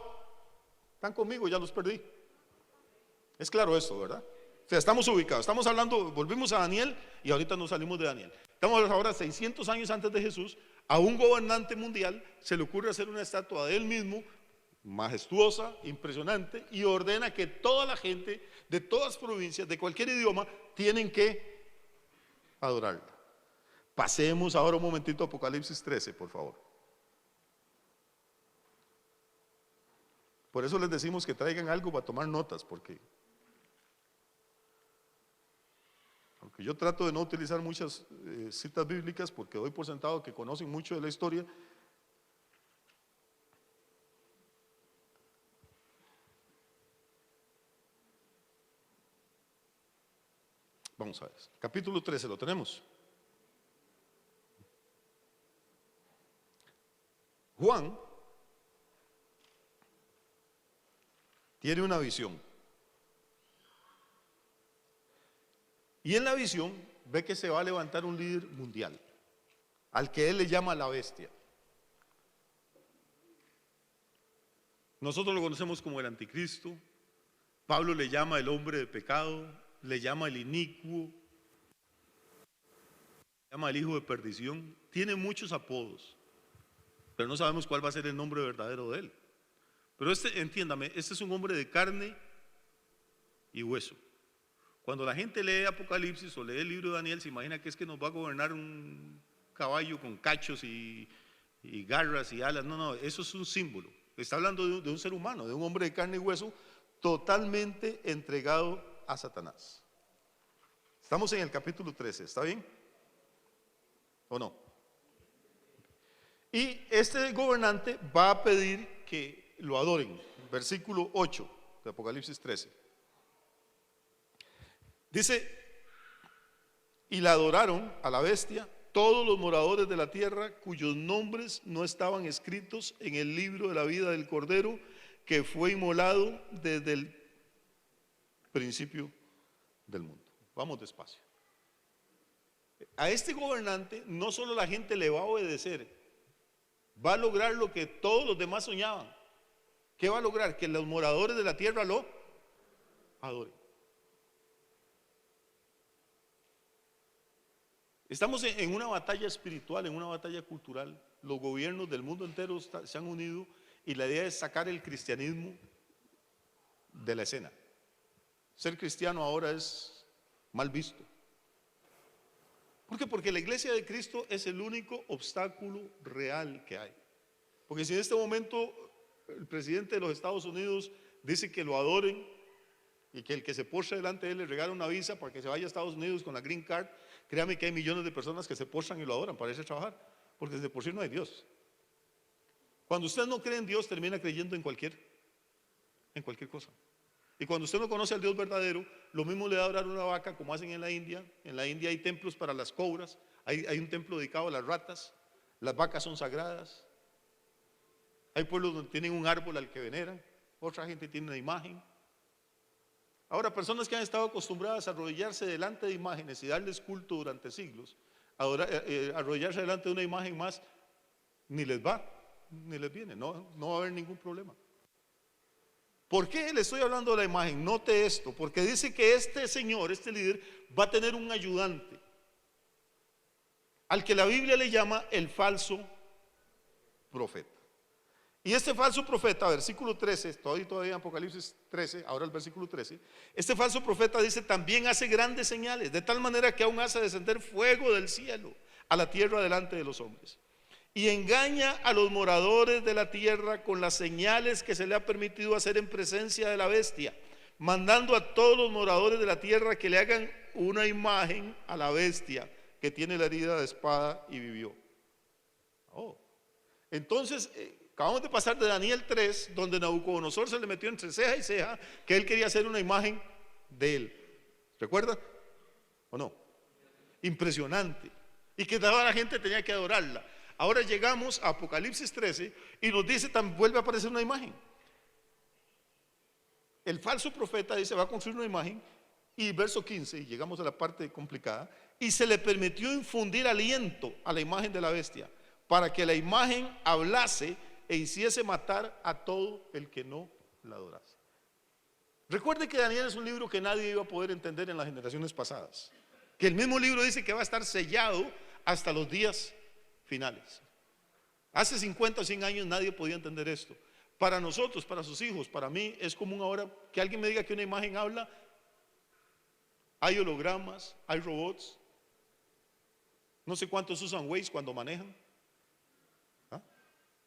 ¿Están conmigo? Ya los perdí. Es claro esto, ¿verdad? O sea, estamos ubicados, estamos hablando, volvimos a Daniel y ahorita nos salimos de Daniel. Estamos ahora 600 años antes de Jesús. A un gobernante mundial se le ocurre hacer una estatua de él mismo, majestuosa, impresionante, y ordena que toda la gente de todas las provincias, de cualquier idioma, tienen que adorarla. Pasemos ahora un momentito a Apocalipsis 13, por favor. Por eso les decimos que traigan algo para tomar notas, porque aunque yo trato de no utilizar muchas citas bíblicas, porque doy por sentado que conocen mucho de la historia, vamos a ver, capítulo 13, ¿lo tenemos? Juan tiene una visión, y en la visión ve que se va a levantar un líder mundial, al que él le llama la bestia. Nosotros lo conocemos como el anticristo. Pablo le llama el hombre de pecado, le llama el inicuo, le llama el hijo de perdición. Tiene muchos apodos, pero no sabemos cuál va a ser el nombre verdadero de él. Pero entiéndame, este es un hombre de carne y hueso. Cuando la gente lee Apocalipsis o lee el libro de Daniel, se imagina que es que nos va a gobernar un caballo con cachos y garras y alas. No, eso es un símbolo. Está hablando de un ser humano, de un hombre de carne y hueso, totalmente entregado a Satanás. Estamos en el capítulo 13, ¿está bien? ¿O no? Y este gobernante va a pedir que lo adoren. Versículo 8 de Apocalipsis 13. Dice: y la adoraron a la bestia todos los moradores de la tierra, cuyos nombres no estaban escritos en el libro de la vida del Cordero, que fue inmolado desde el principio del mundo. Vamos despacio. A este gobernante no solo la gente le va a obedecer, va a lograr lo que todos los demás soñaban. ¿Qué va a lograr? Que los moradores de la tierra lo adoren. Estamos en una batalla espiritual, en una batalla cultural. Los gobiernos del mundo entero se han unido y la idea es sacar el cristianismo de la escena. Ser cristiano ahora es mal visto. ¿Por qué? Porque la iglesia de Cristo es el único obstáculo real que hay. Porque si en este momento el presidente de los Estados Unidos dice que lo adoren y que el que se postre delante de él le regala una visa para que se vaya a Estados Unidos con la green card, créame que hay millones de personas que se postran y lo adoran para irse a trabajar, porque desde por sí no hay Dios. Cuando usted no cree en Dios, termina creyendo en cualquier cosa. Y cuando usted no conoce al Dios verdadero, lo mismo le da a orar una vaca, como hacen en la India. En la India hay templos para las cobras, hay un templo dedicado a las ratas, las vacas son sagradas. Hay pueblos donde tienen un árbol al que veneran, otra gente tiene una imagen. Ahora, personas que han estado acostumbradas a arrodillarse delante de imágenes y darles culto durante siglos, arrodillarse delante de una imagen más, ni les va, ni les viene, no va a haber ningún problema. ¿Por qué le estoy hablando de la imagen? Note esto, porque dice que este señor, este líder, va a tener un ayudante, al que la Biblia le llama el falso profeta. Y este falso profeta, versículo 13, estoy todavía en Apocalipsis 13, ahora el versículo 13, este falso profeta dice, también hace grandes señales, de tal manera que aún hace descender fuego del cielo a la tierra delante de los hombres. Y engaña a los moradores de la tierra con las señales que se le ha permitido hacer en presencia de la bestia, mandando a todos los moradores de la tierra que le hagan una imagen a la bestia que tiene la herida de espada y vivió. Entonces, acabamos de pasar de Daniel 3, donde Nabucodonosor se le metió entre ceja y ceja que él quería hacer una imagen de él. ¿Recuerda? ¿O no? Impresionante. Y que toda la gente tenía que adorarla. Ahora llegamos a Apocalipsis 13 y nos dice, vuelve a aparecer una imagen. El falso profeta dice, va a construir una imagen, y verso 15, y llegamos a la parte complicada, y se le permitió infundir aliento a la imagen de la bestia, para que la imagen hablase e hiciese matar a todo el que no la adorase. Recuerde que Daniel es un libro que nadie iba a poder entender en las generaciones pasadas, que el mismo libro dice que va a estar sellado hasta los días finales. Hace 50 o 100 años nadie podía entender esto. Para nosotros, para sus hijos, para mí es común ahora que alguien me diga que una imagen habla. Hay hologramas, hay robots. No sé cuántos usan Waze cuando manejan. ¿Ah?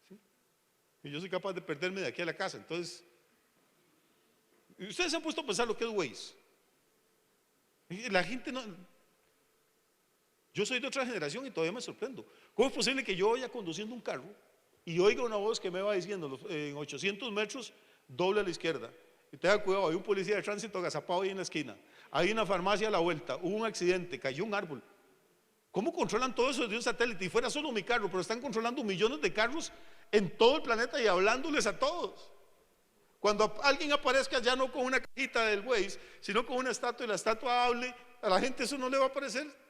¿Sí? Y yo soy capaz de perderme de aquí a la casa. Entonces, ustedes se han puesto a pensar lo que es Waze. La gente no. Yo soy de otra generación y todavía me sorprendo. ¿Cómo es posible que yo vaya conduciendo un carro y oiga una voz que me va diciendo en 800 metros doble a la izquierda? Y tenga cuidado, hay un policía de tránsito agazapado ahí en la esquina, hay una farmacia a la vuelta, hubo un accidente, cayó un árbol. ¿Cómo controlan todo eso desde un satélite? Y fuera solo mi carro, pero están controlando millones de carros en todo el planeta y hablándoles a todos. Cuando alguien aparezca ya no con una cajita del Waze, sino con una estatua y la estatua hable, a la gente eso no le va a parecer.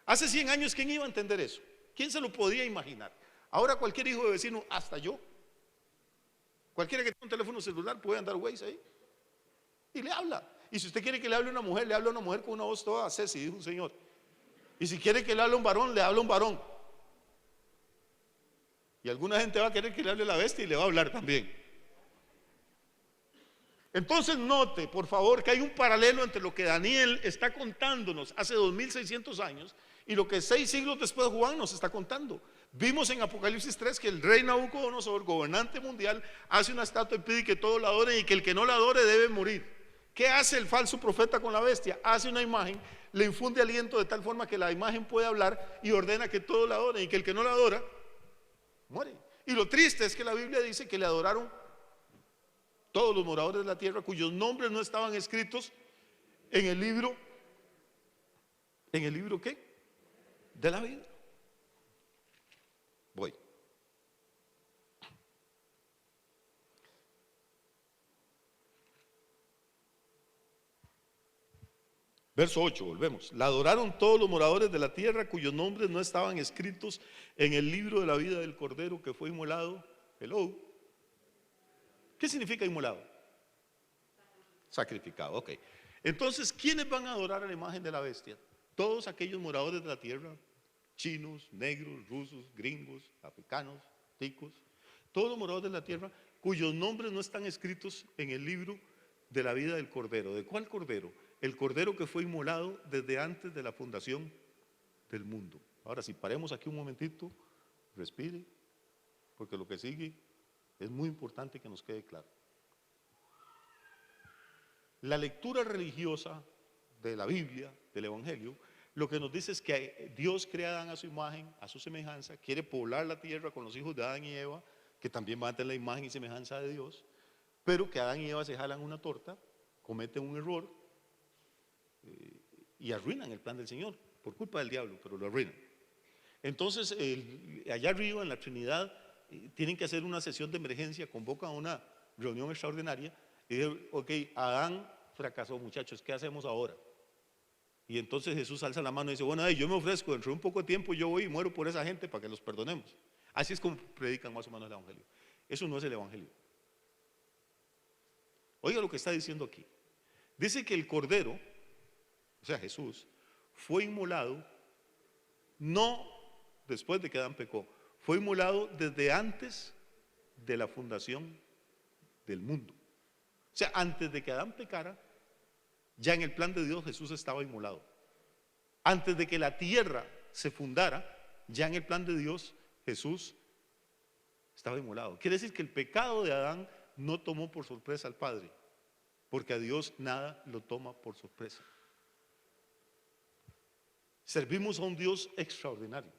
Hace 100 años, ¿quién iba a entender eso? ¿Quién se lo podía imaginar? Ahora cualquier hijo de vecino, hasta yo, cualquiera que tenga un teléfono celular puede andar Waze ahí y le habla. Y si usted quiere que le hable a una mujer, le habla a una mujer con una voz toda sexy, dijo un señor. Y si quiere que le hable a un varón, le habla a un varón. Y alguna gente va a querer que le hable a la bestia y le va a hablar también. Entonces note, por favor, que hay un paralelo entre lo que Daniel está contándonos hace 2600 años y lo que 6 siglos después Juan nos está contando. Vimos en Apocalipsis 3 que el rey Nabucodonosor, gobernante mundial, hace una estatua y pide que todos la adoren y que el que no la adore debe morir. ¿Qué hace el falso profeta con la bestia? Hace una imagen, le infunde aliento de tal forma que la imagen puede hablar y ordena que todos la adoren y que el que no la adora, muere. Y lo triste es que la Biblia dice que le adoraron todos los moradores de la tierra cuyos nombres no estaban escritos en el libro. ¿En el libro qué? De la vida. Voy. Verso 8, volvemos. La adoraron todos los moradores de la tierra cuyos nombres no estaban escritos en el libro de la vida del Cordero que fue inmolado. Hello. ¿Qué significa inmolado? Sacrificado, ok. Entonces, ¿quiénes van a adorar a la imagen de la bestia? Todos aquellos moradores de la tierra, chinos, negros, rusos, gringos, africanos, ticos, todos los moradores de la tierra cuyos nombres no están escritos en el libro de la vida del Cordero. ¿De cuál Cordero? El Cordero que fue inmolado desde antes de la fundación del mundo. Ahora, si paremos aquí un momentito, respire, porque lo que sigue es muy importante que nos quede claro. La lectura religiosa de la Biblia, del Evangelio, lo que nos dice es que Dios crea a Adán a su imagen, a su semejanza, quiere poblar la tierra con los hijos de Adán y Eva, que también van a tener la imagen y semejanza de Dios, pero que Adán y Eva se jalan una torta, cometen un error y arruinan el plan del Señor, por culpa del diablo, pero lo arruinan. Entonces, allá arriba en la Trinidad, tienen que hacer una sesión de emergencia, convocan a una reunión extraordinaria y dicen, ok, Adán fracasó, muchachos, ¿qué hacemos ahora? Y entonces Jesús alza la mano y dice, bueno, yo me ofrezco, dentro de un poco de tiempo yo voy y muero por esa gente para que los perdonemos. Así es como predican más o menos el Evangelio. Eso no es el Evangelio. Oiga lo que está diciendo aquí. Dice que el Cordero, o sea Jesús, fue inmolado no después de que Adán pecó, fue inmolado desde antes de la fundación del mundo. O sea, antes de que Adán pecara, ya en el plan de Dios Jesús estaba inmolado. Antes de que la tierra se fundara, ya en el plan de Dios Jesús estaba inmolado. Quiere decir que el pecado de Adán no tomó por sorpresa al Padre, porque a Dios nada lo toma por sorpresa. Servimos a un Dios extraordinario.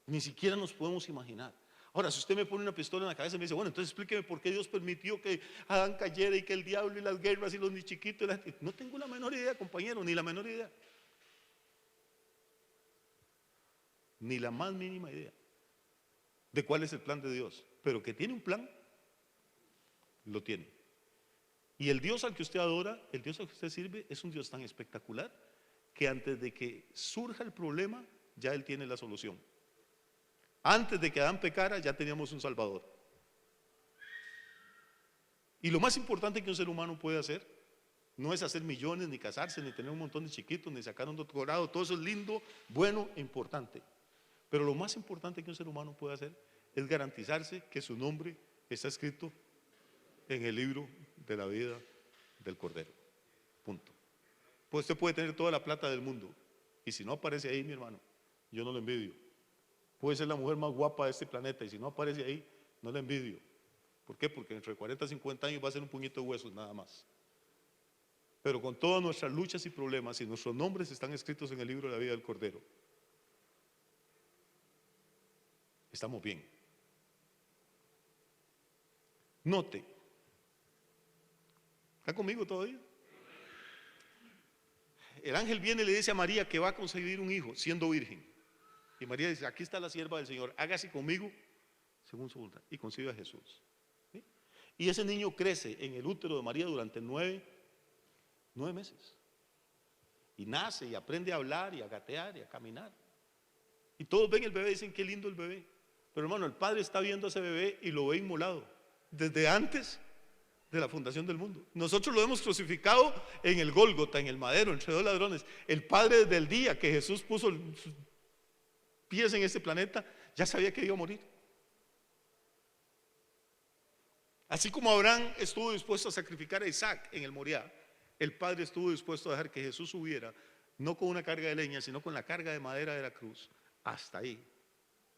Ni siquiera nos podemos imaginar. Ahora, si usted me pone una pistola en la cabeza y me dice, bueno, entonces explíqueme por qué Dios permitió que Adán cayera y que el diablo y las guerras y los ni chiquitos. No tengo la menor idea, compañero, ni la menor idea. Ni la más mínima idea de cuál es el plan de Dios. Pero que tiene un plan, lo tiene. Y el Dios al que usted adora, el Dios al que usted sirve, es un Dios tan espectacular que antes de que surja el problema, ya Él tiene la solución. Antes de que Adán pecara, ya teníamos un Salvador. Y lo más importante que un ser humano puede hacer, no es hacer millones, ni casarse, ni tener un montón de chiquitos, ni sacar un doctorado. Todo eso es lindo, bueno e importante. Pero lo más importante que un ser humano puede hacer es garantizarse que su nombre está escrito en el libro de la vida del Cordero. Punto. Pues usted puede tener toda la plata del mundo, y si no aparece ahí, mi hermano, yo no lo envidio. Puede ser la mujer más guapa de este planeta, y si no aparece ahí, no la envidio. ¿Por qué? Porque dentro de 40 a 50 años va a ser un puñito de huesos nada más. Pero con todas nuestras luchas y problemas, y nuestros nombres están escritos en el libro de la vida del Cordero, estamos bien. Note, ¿está conmigo todavía? El ángel viene y le dice a María que va a concebir un hijo siendo virgen. Y María dice, aquí está la sierva del Señor, hágase conmigo según su voluntad. Y concibe a Jesús. ¿Sí? Y ese niño crece en el útero de María durante 9 meses. Y nace y aprende a hablar y a gatear y a caminar. Y todos ven el bebé y dicen, qué lindo el bebé. Pero hermano, el padre está viendo a ese bebé y lo ve inmolado desde antes de la fundación del mundo. Nosotros lo hemos crucificado en el Gólgota, en el madero, entre dos ladrones. El padre desde el día que Jesús puso sus pies en este planeta, ya sabía que iba a morir. Así como Abraham estuvo dispuesto a sacrificar a Isaac en el Moriah, el padre estuvo dispuesto a dejar que Jesús subiera, no con una carga de leña, sino con la carga de madera de la cruz, hasta ahí.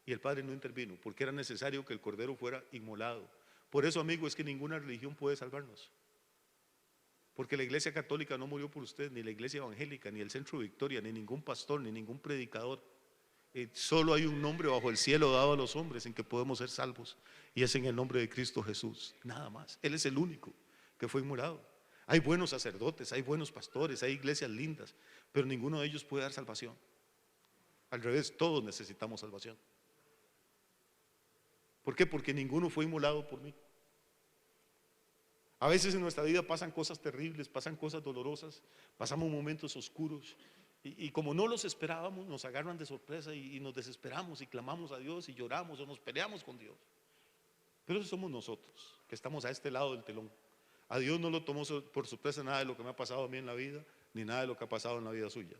Y el padre no intervino, porque era necesario que el cordero fuera inmolado. Por eso, amigo, es que ninguna religión puede salvarnos. Porque la iglesia católica no murió por usted, ni la iglesia evangélica, ni el Centro Victoria, ni ningún pastor, ni ningún predicador. Solo hay un nombre bajo el cielo dado a los hombres en que podemos ser salvos, y es en el nombre de Cristo Jesús, nada más. Él es el único que fue inmolado. Hay buenos sacerdotes, hay buenos pastores, hay iglesias lindas, pero ninguno de ellos puede dar salvación. Al revés, todos necesitamos salvación. ¿Por qué? Porque ninguno fue inmolado por mí. A veces en nuestra vida pasan cosas terribles, pasan cosas dolorosas, pasamos momentos oscuros y como no los esperábamos, nos agarran de sorpresa y nos desesperamos y clamamos a Dios y lloramos o nos peleamos con Dios. Pero eso somos nosotros, que estamos a este lado del telón. A Dios no lo tomó por sorpresa nada de lo que me ha pasado a mí en la vida, ni nada de lo que ha pasado en la vida suya.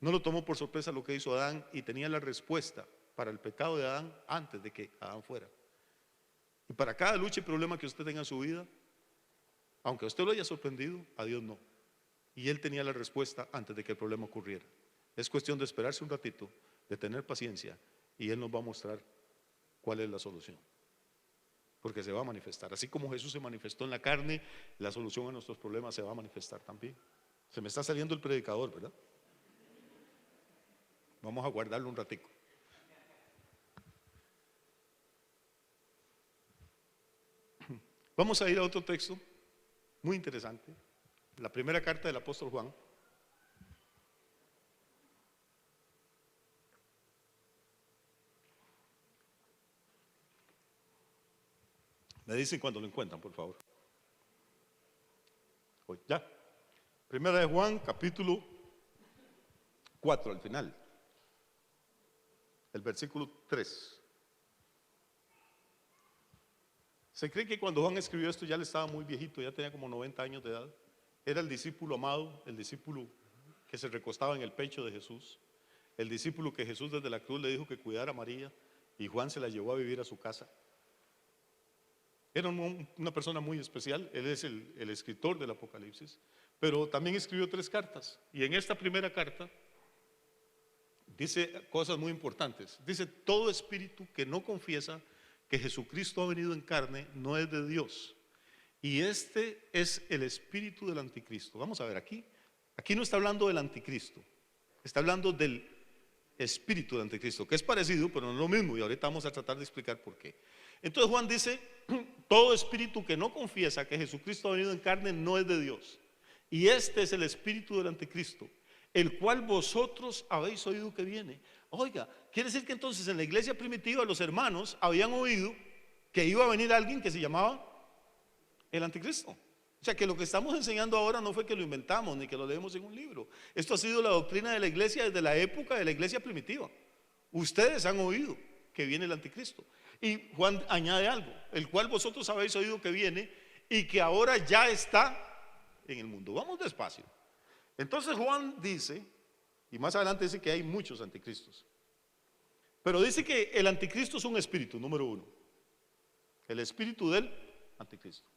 No lo tomó por sorpresa lo que hizo Adán y tenía la respuesta para el pecado de Adán antes de que Adán fuera. Y para cada lucha y problema que usted tenga en su vida, aunque a usted lo haya sorprendido, a Dios no. Y Él tenía la respuesta antes de que el problema ocurriera. Es cuestión de esperarse un ratito, de tener paciencia, y Él nos va a mostrar cuál es la solución. Porque se va a manifestar. Así como Jesús se manifestó en la carne, la solución a nuestros problemas se va a manifestar también. Se me está saliendo el predicador, ¿verdad? Vamos a guardarlo un ratico. Vamos a ir a otro texto muy interesante. La primera carta del apóstol Juan. Me dicen cuando lo encuentran, por favor. Ya. Primera de Juan, capítulo 4, al final. El versículo 3. Se cree que cuando Juan escribió esto ya le estaba muy viejito, ya tenía como 90 años de edad. Era el discípulo amado, el discípulo que se recostaba en el pecho de Jesús, el discípulo que Jesús desde la cruz le dijo que cuidara a María y Juan se la llevó a vivir a su casa. Era una persona muy especial. Él es el escritor del Apocalipsis, pero también escribió 3 cartas. Y en esta primera carta dice cosas muy importantes. Dice: todo espíritu que no confiesa que Jesucristo ha venido en carne no es de Dios. Y este es el espíritu del anticristo. Vamos a ver, aquí no está hablando del anticristo, está hablando del espíritu del anticristo, que es parecido, pero no es lo mismo. Y ahorita vamos a tratar de explicar por qué. Entonces Juan dice: todo espíritu que no confiesa que Jesucristo ha venido en carne no es de Dios. Y este es el espíritu del anticristo, el cual vosotros habéis oído que viene. Oiga, quiere decir que entonces en la iglesia primitiva los hermanos habían oído que iba a venir alguien que se llamaba el anticristo. O sea que lo que estamos enseñando ahora no fue que lo inventamos ni que lo leemos en un libro. Esto ha sido la doctrina de la iglesia desde la época de la iglesia primitiva. Ustedes han oído que viene el anticristo. Y Juan añade algo: el cual vosotros habéis oído que viene y que ahora ya está en el mundo. Vamos despacio. Entonces Juan dice, y más adelante dice que hay muchos anticristos, pero dice que el anticristo es un espíritu, número 1, el espíritu del anticristo.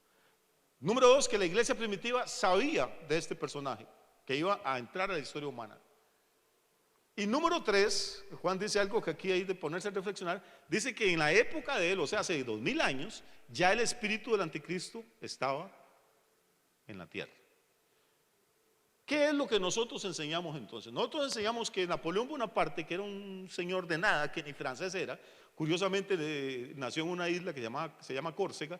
Número 2, que la iglesia primitiva sabía de este personaje que iba a entrar a la historia humana. Y número 3, Juan dice algo que aquí hay de ponerse a reflexionar. Dice que en la época de él, o sea hace 2000 años, ya el espíritu del anticristo estaba en la tierra. ¿Qué es lo que nosotros enseñamos entonces? Nosotros enseñamos que Napoleón Bonaparte, que era un señor de nada, que ni francés era, curiosamente nació en una isla que se llama Córcega,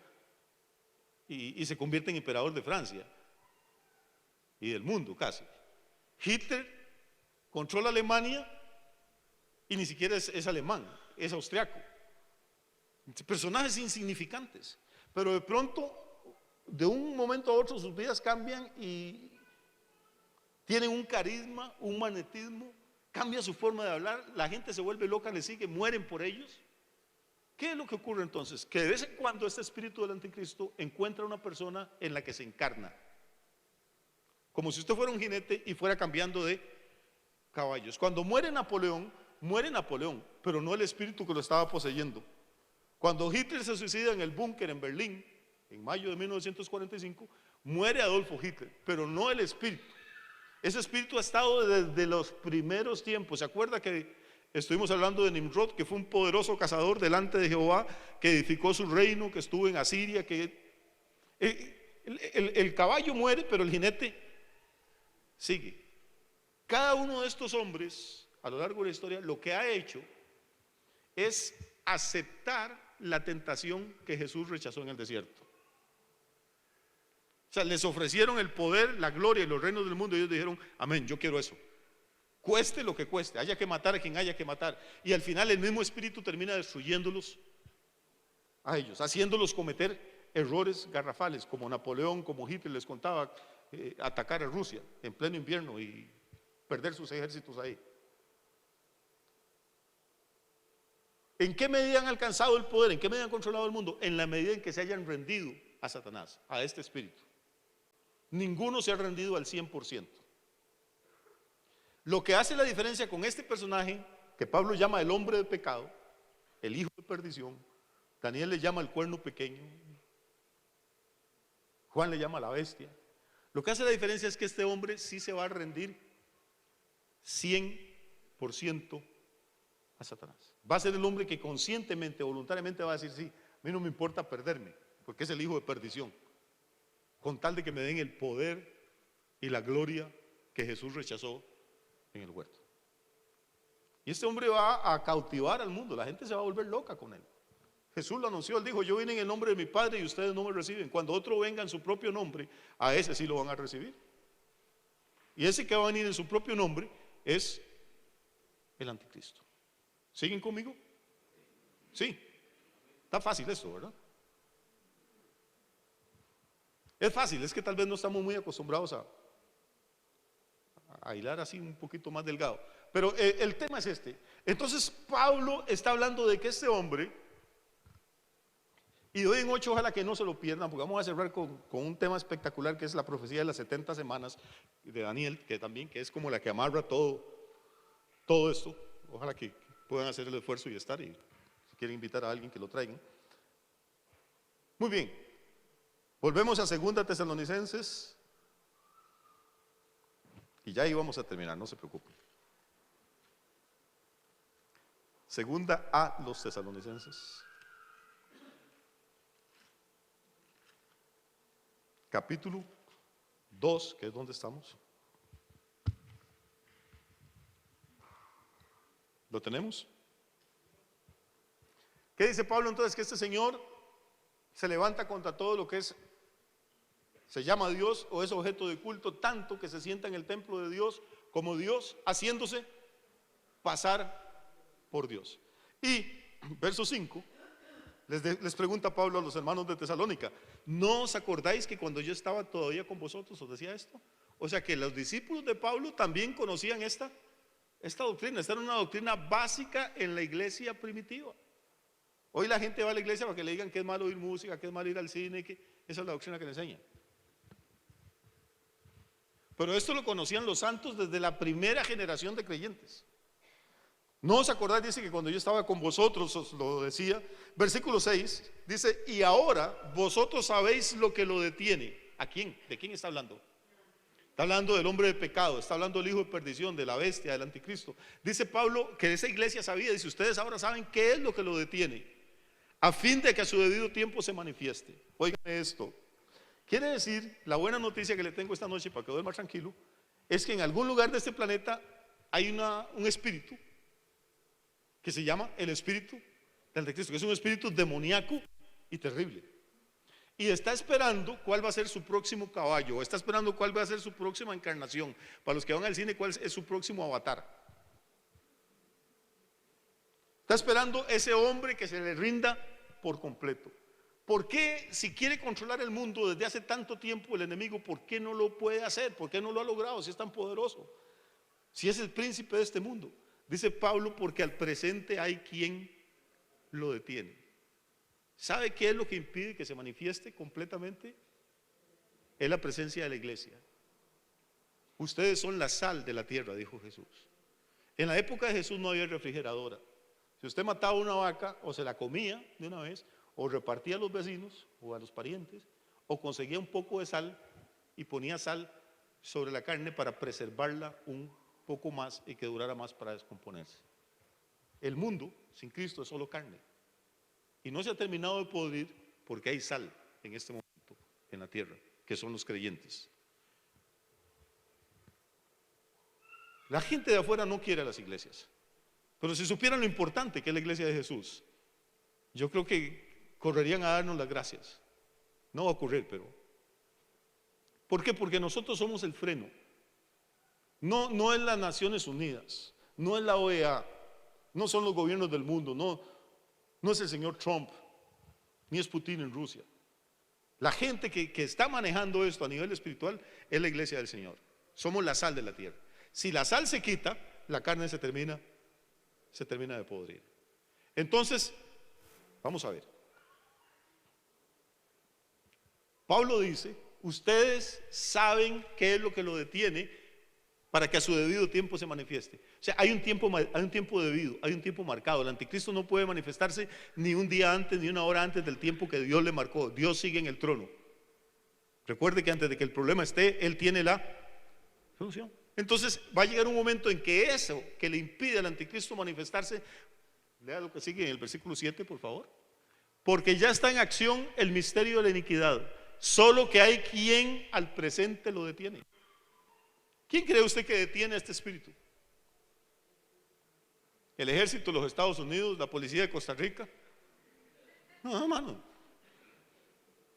y se convierte en emperador de Francia y del mundo casi. Hitler controla Alemania y ni siquiera es alemán, es austriaco. Personajes insignificantes, pero de pronto, de un momento a otro, sus vidas cambian y tienen un carisma, un magnetismo, cambia su forma de hablar, la gente se vuelve loca, le sigue, mueren por ellos. ¿Qué es lo que ocurre entonces? Que de vez en cuando este espíritu del anticristo encuentra una persona en la que se encarna, como si usted fuera un jinete y fuera cambiando de caballos. Cuando muere Napoleón, pero no el espíritu que lo estaba poseyendo. Cuando Hitler se suicida en el búnker en Berlín, en mayo de 1945, muere Adolfo Hitler, pero no el espíritu. Ese espíritu ha estado desde los primeros tiempos. ¿Se acuerda que estuvimos hablando de Nimrod, que fue un poderoso cazador delante de Jehová, que edificó su reino, que estuvo en Asiria, que el caballo muere, pero el jinete sigue? Cada uno de estos hombres, a lo largo de la historia, lo que ha hecho es aceptar la tentación que Jesús rechazó en el desierto. O sea, les ofrecieron el poder, la gloria y los reinos del mundo, y ellos dijeron: amén, yo quiero eso. Cueste lo que cueste, haya que matar a quien haya que matar. Y al final el mismo espíritu termina destruyéndolos a ellos, haciéndolos cometer errores garrafales, como Napoleón, como Hitler les contaba, atacar a Rusia en pleno invierno y perder sus ejércitos ahí. ¿En qué medida han alcanzado el poder? ¿En qué medida han controlado el mundo? En la medida en que se hayan rendido a Satanás, a este espíritu. Ninguno se ha rendido al 100%. Lo que hace la diferencia con este personaje, que Pablo llama el hombre de pecado, el hijo de perdición, Daniel le llama el cuerno pequeño, Juan le llama la bestia. Lo que hace la diferencia es que este hombre sí se va a rendir 100% a Satanás. Va a ser el hombre que conscientemente, voluntariamente va a decir: sí, a mí no me importa perderme, porque es el hijo de perdición, con tal de que me den el poder y la gloria que Jesús rechazó en el huerto. Y este hombre va a cautivar al mundo, la gente se va a volver loca con él. Jesús lo anunció, él dijo: yo vine en el nombre de mi Padre y ustedes no me reciben. Cuando otro venga en su propio nombre, a ese sí lo van a recibir. Y ese que va a venir en su propio nombre es el anticristo. ¿Siguen conmigo? Sí. Está fácil esto, ¿verdad? Es fácil, es que tal vez no estamos muy acostumbrados a hilar así un poquito más delgado. Pero el tema es este. Entonces Pablo está hablando de que este hombre, y de hoy en 8 ojalá que no se lo pierdan, porque vamos a cerrar con un tema espectacular, que es la profecía de las 70 semanas de Daniel, que es como la que amarra todo esto. Ojalá que puedan hacer el esfuerzo y estar, y si quieren invitar a alguien que lo traigan. Muy bien, volvemos a 2 Tesalonicenses, y ya íbamos a terminar, no se preocupen. Segunda a los Tesalonicenses, capítulo 2, que es donde estamos. ¿Lo tenemos? ¿Qué dice Pablo entonces? Que este señor se levanta contra todo lo que se llama Dios o es objeto de culto, tanto que se sienta en el templo de Dios como Dios, haciéndose pasar por Dios. Y verso 5, les pregunta Pablo a los hermanos de Tesalónica: ¿no os acordáis que cuando yo estaba todavía con vosotros os decía esto? O sea que los discípulos de Pablo también conocían esta doctrina. Esta era una doctrina básica en la iglesia primitiva. Hoy la gente va a la iglesia para que le digan que es malo oír música, que es malo ir al cine, que esa es la doctrina que le enseñan. Pero esto lo conocían los santos desde la primera generación de creyentes. ¿No os acordáis? Dice que cuando yo estaba con vosotros os lo decía. Versículo 6 dice: y ahora vosotros sabéis lo que lo detiene. ¿A quién? ¿De quién está hablando? Está hablando del hombre de pecado, está hablando del hijo de perdición, de la bestia, del anticristo. Dice Pablo que esa iglesia sabía, dice: ustedes ahora saben qué es lo que lo detiene, a fin de que a su debido tiempo se manifieste. Óigame esto. Quiere decir, la buena noticia que le tengo esta noche para que duerma tranquilo, es que en algún lugar de este planeta hay un espíritu que se llama el espíritu del anticristo, que es un espíritu demoníaco y terrible. Y está esperando cuál va a ser su próximo caballo, o está esperando cuál va a ser su próxima encarnación. Para los que van al cine, cuál es su próximo avatar. Está esperando ese hombre que se le rinda por completo. ¿Por qué, si quiere controlar el mundo desde hace tanto tiempo el enemigo, por qué no lo puede hacer? ¿Por qué no lo ha logrado si es tan poderoso? Si es el príncipe de este mundo. Dice Pablo: porque al presente hay quien lo detiene. ¿Sabe qué es lo que impide que se manifieste completamente? Es la presencia de la iglesia. Ustedes son la sal de la tierra, dijo Jesús. En la época de Jesús no había refrigeradora. Si usted mataba una vaca, o se la comía de una vez, o repartía a los vecinos o a los parientes, o conseguía un poco de sal y ponía sal sobre la carne para preservarla un poco más y que durara más para descomponerse. El mundo sin Cristo es solo carne y no se ha terminado de podrir porque hay sal en este momento en la tierra, que son los creyentes. La gente de afuera no quiere a las iglesias, pero si supieran lo importante que es la iglesia de Jesús, yo creo que correrían a darnos las gracias. No va a ocurrir, pero ¿por qué? Porque nosotros somos el freno. No es las Naciones Unidas, no es la OEA, no son los gobiernos del mundo, no es el señor Trump, ni es Putin en Rusia. La gente que está manejando esto a nivel espiritual es la iglesia del Señor. Somos la sal de la tierra. Si la sal se quita, la carne se termina de podrir. Entonces, vamos a ver. Pablo dice: ustedes saben qué es lo que lo detiene, para que a su debido tiempo se manifieste. O sea, hay un tiempo debido, hay un tiempo marcado. El anticristo no puede manifestarse ni un día antes, ni una hora antes del tiempo que Dios le marcó. Dios sigue en el trono. Recuerde que antes de que el problema esté, Él tiene la solución. Entonces va a llegar un momento en que eso que le impide al anticristo manifestarse, lea lo que sigue en el versículo 7, por favor. Porque ya está en acción el misterio de la iniquidad, solo que hay quien al presente lo detiene. ¿Quién cree usted que detiene a este espíritu? ¿El ejército de los Estados Unidos? ¿La policía de Costa Rica? No, hermano.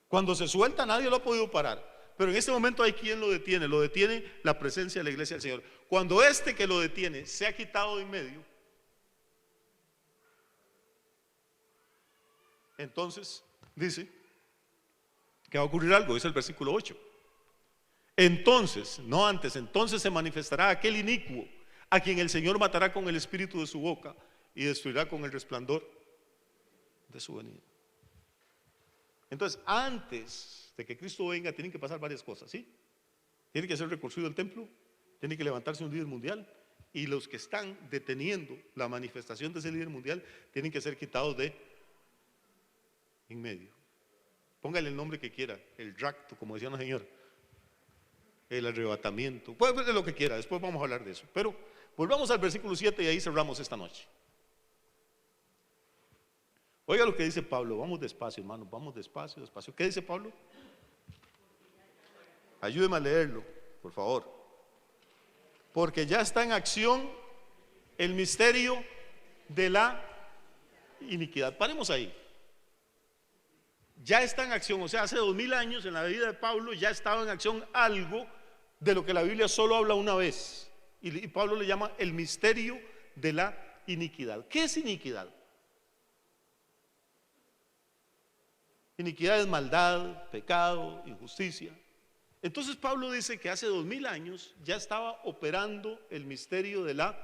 Cuando se suelta nadie lo ha podido parar, pero en este momento hay quien lo detiene la presencia de la iglesia del Señor. Cuando este que lo detiene se ha quitado de en medio, entonces dice que va a ocurrir algo, dice el versículo 8. Entonces, no antes, entonces se manifestará aquel inicuo a quien el Señor matará con el espíritu de su boca y destruirá con el resplandor de su venida. Entonces, antes de que Cristo venga, tienen que pasar varias cosas, ¿sí? Tiene que ser reconstruido el templo, tiene que levantarse un líder mundial, y los que están deteniendo la manifestación de ese líder mundial tienen que ser quitados de en medio. Póngale el nombre que quiera, el rapto, como decía una señora, el arrebatamiento, puede ser lo que quiera, después vamos a hablar de eso. Pero volvamos al versículo 7 y ahí cerramos esta noche. Oiga lo que dice Pablo, vamos despacio, hermanos, vamos despacio, despacio. ¿Qué dice Pablo? Ayúdeme a leerlo, por favor. Porque ya está en acción el misterio de la iniquidad. Paremos ahí. Ya está en acción, o sea, hace 2000 años en la vida de Pablo ya estaba en acción algo de lo que la Biblia solo habla una vez. Y Pablo le llama el misterio de la iniquidad. ¿Qué es iniquidad? Iniquidad es maldad, pecado, injusticia. Entonces Pablo dice que hace 2000 años ya estaba operando el misterio de la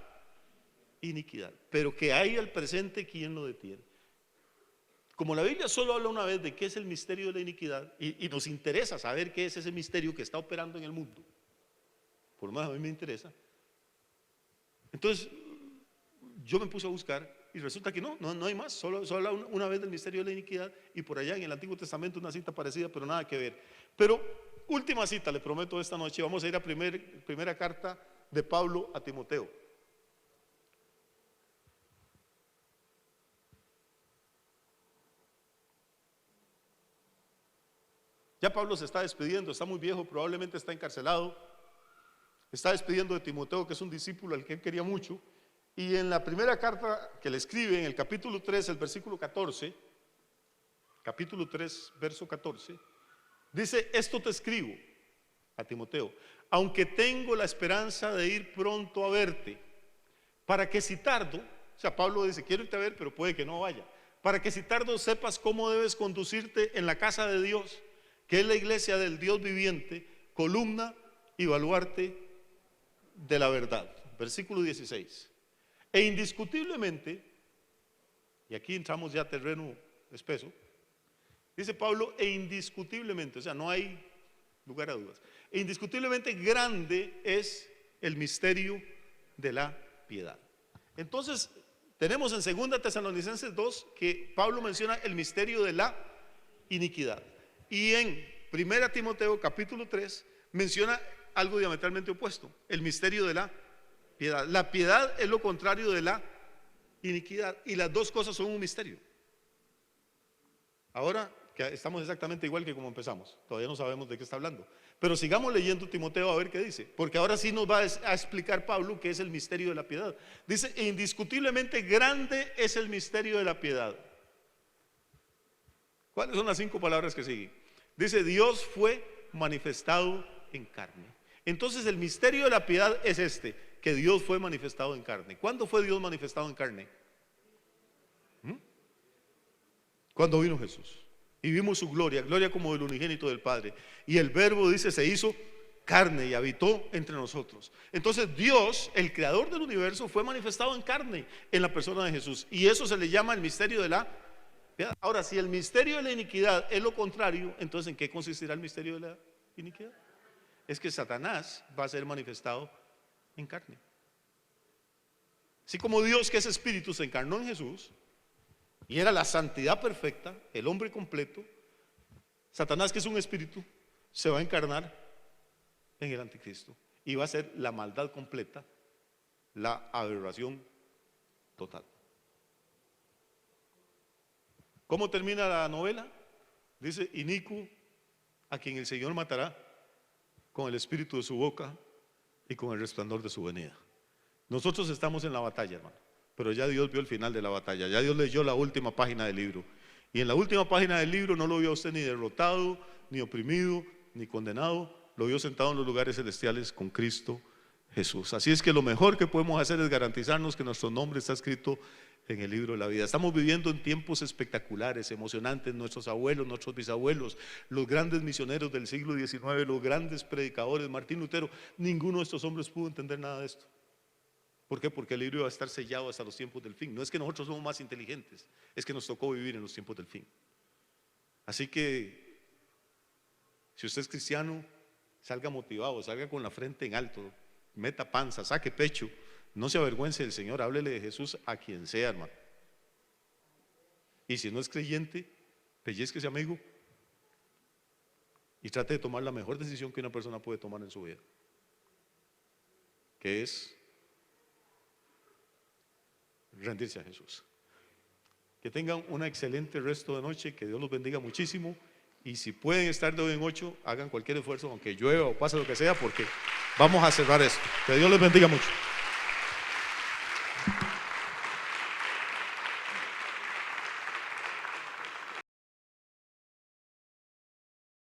iniquidad, pero que hay al presente quien lo detiene. Como la Biblia solo habla una vez de qué es el misterio de la iniquidad, y nos interesa saber qué es ese misterio que está operando en el mundo, por lo menos a mí me interesa. Entonces yo me puse a buscar y resulta que no hay más, solo habla una vez del misterio de la iniquidad, y por allá en el Antiguo Testamento una cita parecida, pero nada que ver. Pero última cita, le prometo esta noche, vamos a ir a primera carta de Pablo a Timoteo. Ya Pablo se está despidiendo, está muy viejo, probablemente está encarcelado. Está despidiendo de Timoteo, que es un discípulo al que él quería mucho. Y en la primera carta que le escribe, en el capítulo 3, el versículo 14, capítulo 3, verso 14, dice: esto te escribo a Timoteo, aunque tengo la esperanza de ir pronto a verte, para que si tardo, o sea, Pablo dice, quiero irte a ver, pero puede que no vaya, para que si tardo sepas cómo debes conducirte en la casa de Dios, que es la iglesia del Dios viviente, columna y baluarte de la verdad. Versículo 16. E indiscutiblemente, y aquí entramos ya a terreno espeso, dice Pablo, e indiscutiblemente, o sea, no hay lugar a dudas, e indiscutiblemente grande es el misterio de la piedad. Entonces, tenemos en 2 Tesalonicenses 2 que Pablo menciona el misterio de la iniquidad. Y en 1 Timoteo capítulo 3 menciona algo diametralmente opuesto, el misterio de la piedad. La piedad es lo contrario de la iniquidad, y las dos cosas son un misterio. Ahora que estamos exactamente igual que como empezamos, todavía no sabemos de qué está hablando, pero sigamos leyendo Timoteo a ver qué dice, porque ahora sí nos va a explicar Pablo qué es el misterio de la piedad. Dice: indiscutiblemente grande es el misterio de la piedad. ¿Cuáles son las 5 palabras que siguen? Dice: Dios fue manifestado en carne. Entonces el misterio de la piedad es este, que Dios fue manifestado en carne. ¿Cuándo fue Dios manifestado en carne? Cuando vino Jesús y vimos su gloria, gloria como del unigénito del Padre, y el verbo, dice, se hizo carne y habitó entre nosotros. Entonces Dios, el creador del universo, fue manifestado en carne en la persona de Jesús, y eso se le llama el misterio de la piedad. Ahora, si el misterio de la iniquidad es lo contrario, entonces ¿en qué consistirá el misterio de la iniquidad? Es que Satanás va a ser manifestado en carne. Así como Dios, que es espíritu, se encarnó en Jesús y era la santidad perfecta, el hombre completo, Satanás, que es un espíritu, se va a encarnar en el anticristo y va a ser la maldad completa, la aberración total. ¿Cómo termina la novela? Dice: inicuo a quien el Señor matará con el espíritu de su boca y con el resplandor de su venida. Nosotros estamos en la batalla, hermano, pero ya Dios vio el final de la batalla, ya Dios leyó la última página del libro, y en la última página del libro no lo vio a usted ni derrotado, ni oprimido, ni condenado, lo vio sentado en los lugares celestiales con Cristo Jesús. Así es que lo mejor que podemos hacer es garantizarnos que nuestro nombre está escrito en el libro de la vida. Estamos viviendo en tiempos espectaculares, emocionantes. Nuestros abuelos, nuestros bisabuelos, los grandes misioneros del siglo XIX, los grandes predicadores, Martín Lutero, ninguno de estos hombres pudo entender nada de esto. ¿Por qué? Porque el libro va a estar sellado hasta los tiempos del fin. No es que nosotros somos más inteligentes, es que nos tocó vivir en los tiempos del fin. Así que, si usted es cristiano, salga motivado, salga con la frente en alto, meta panza, saque pecho, no se avergüence del Señor, háblele de Jesús a quien sea, hermano. Y si no es creyente, pellizque ese amigo y trate de tomar la mejor decisión que una persona puede tomar en su vida, que es rendirse a Jesús. Que tengan un excelente resto de noche, que Dios los bendiga muchísimo, y si pueden estar de hoy en 8, hagan cualquier esfuerzo, aunque llueva o pase lo que sea, porque vamos a cerrar esto. Que Dios les bendiga mucho.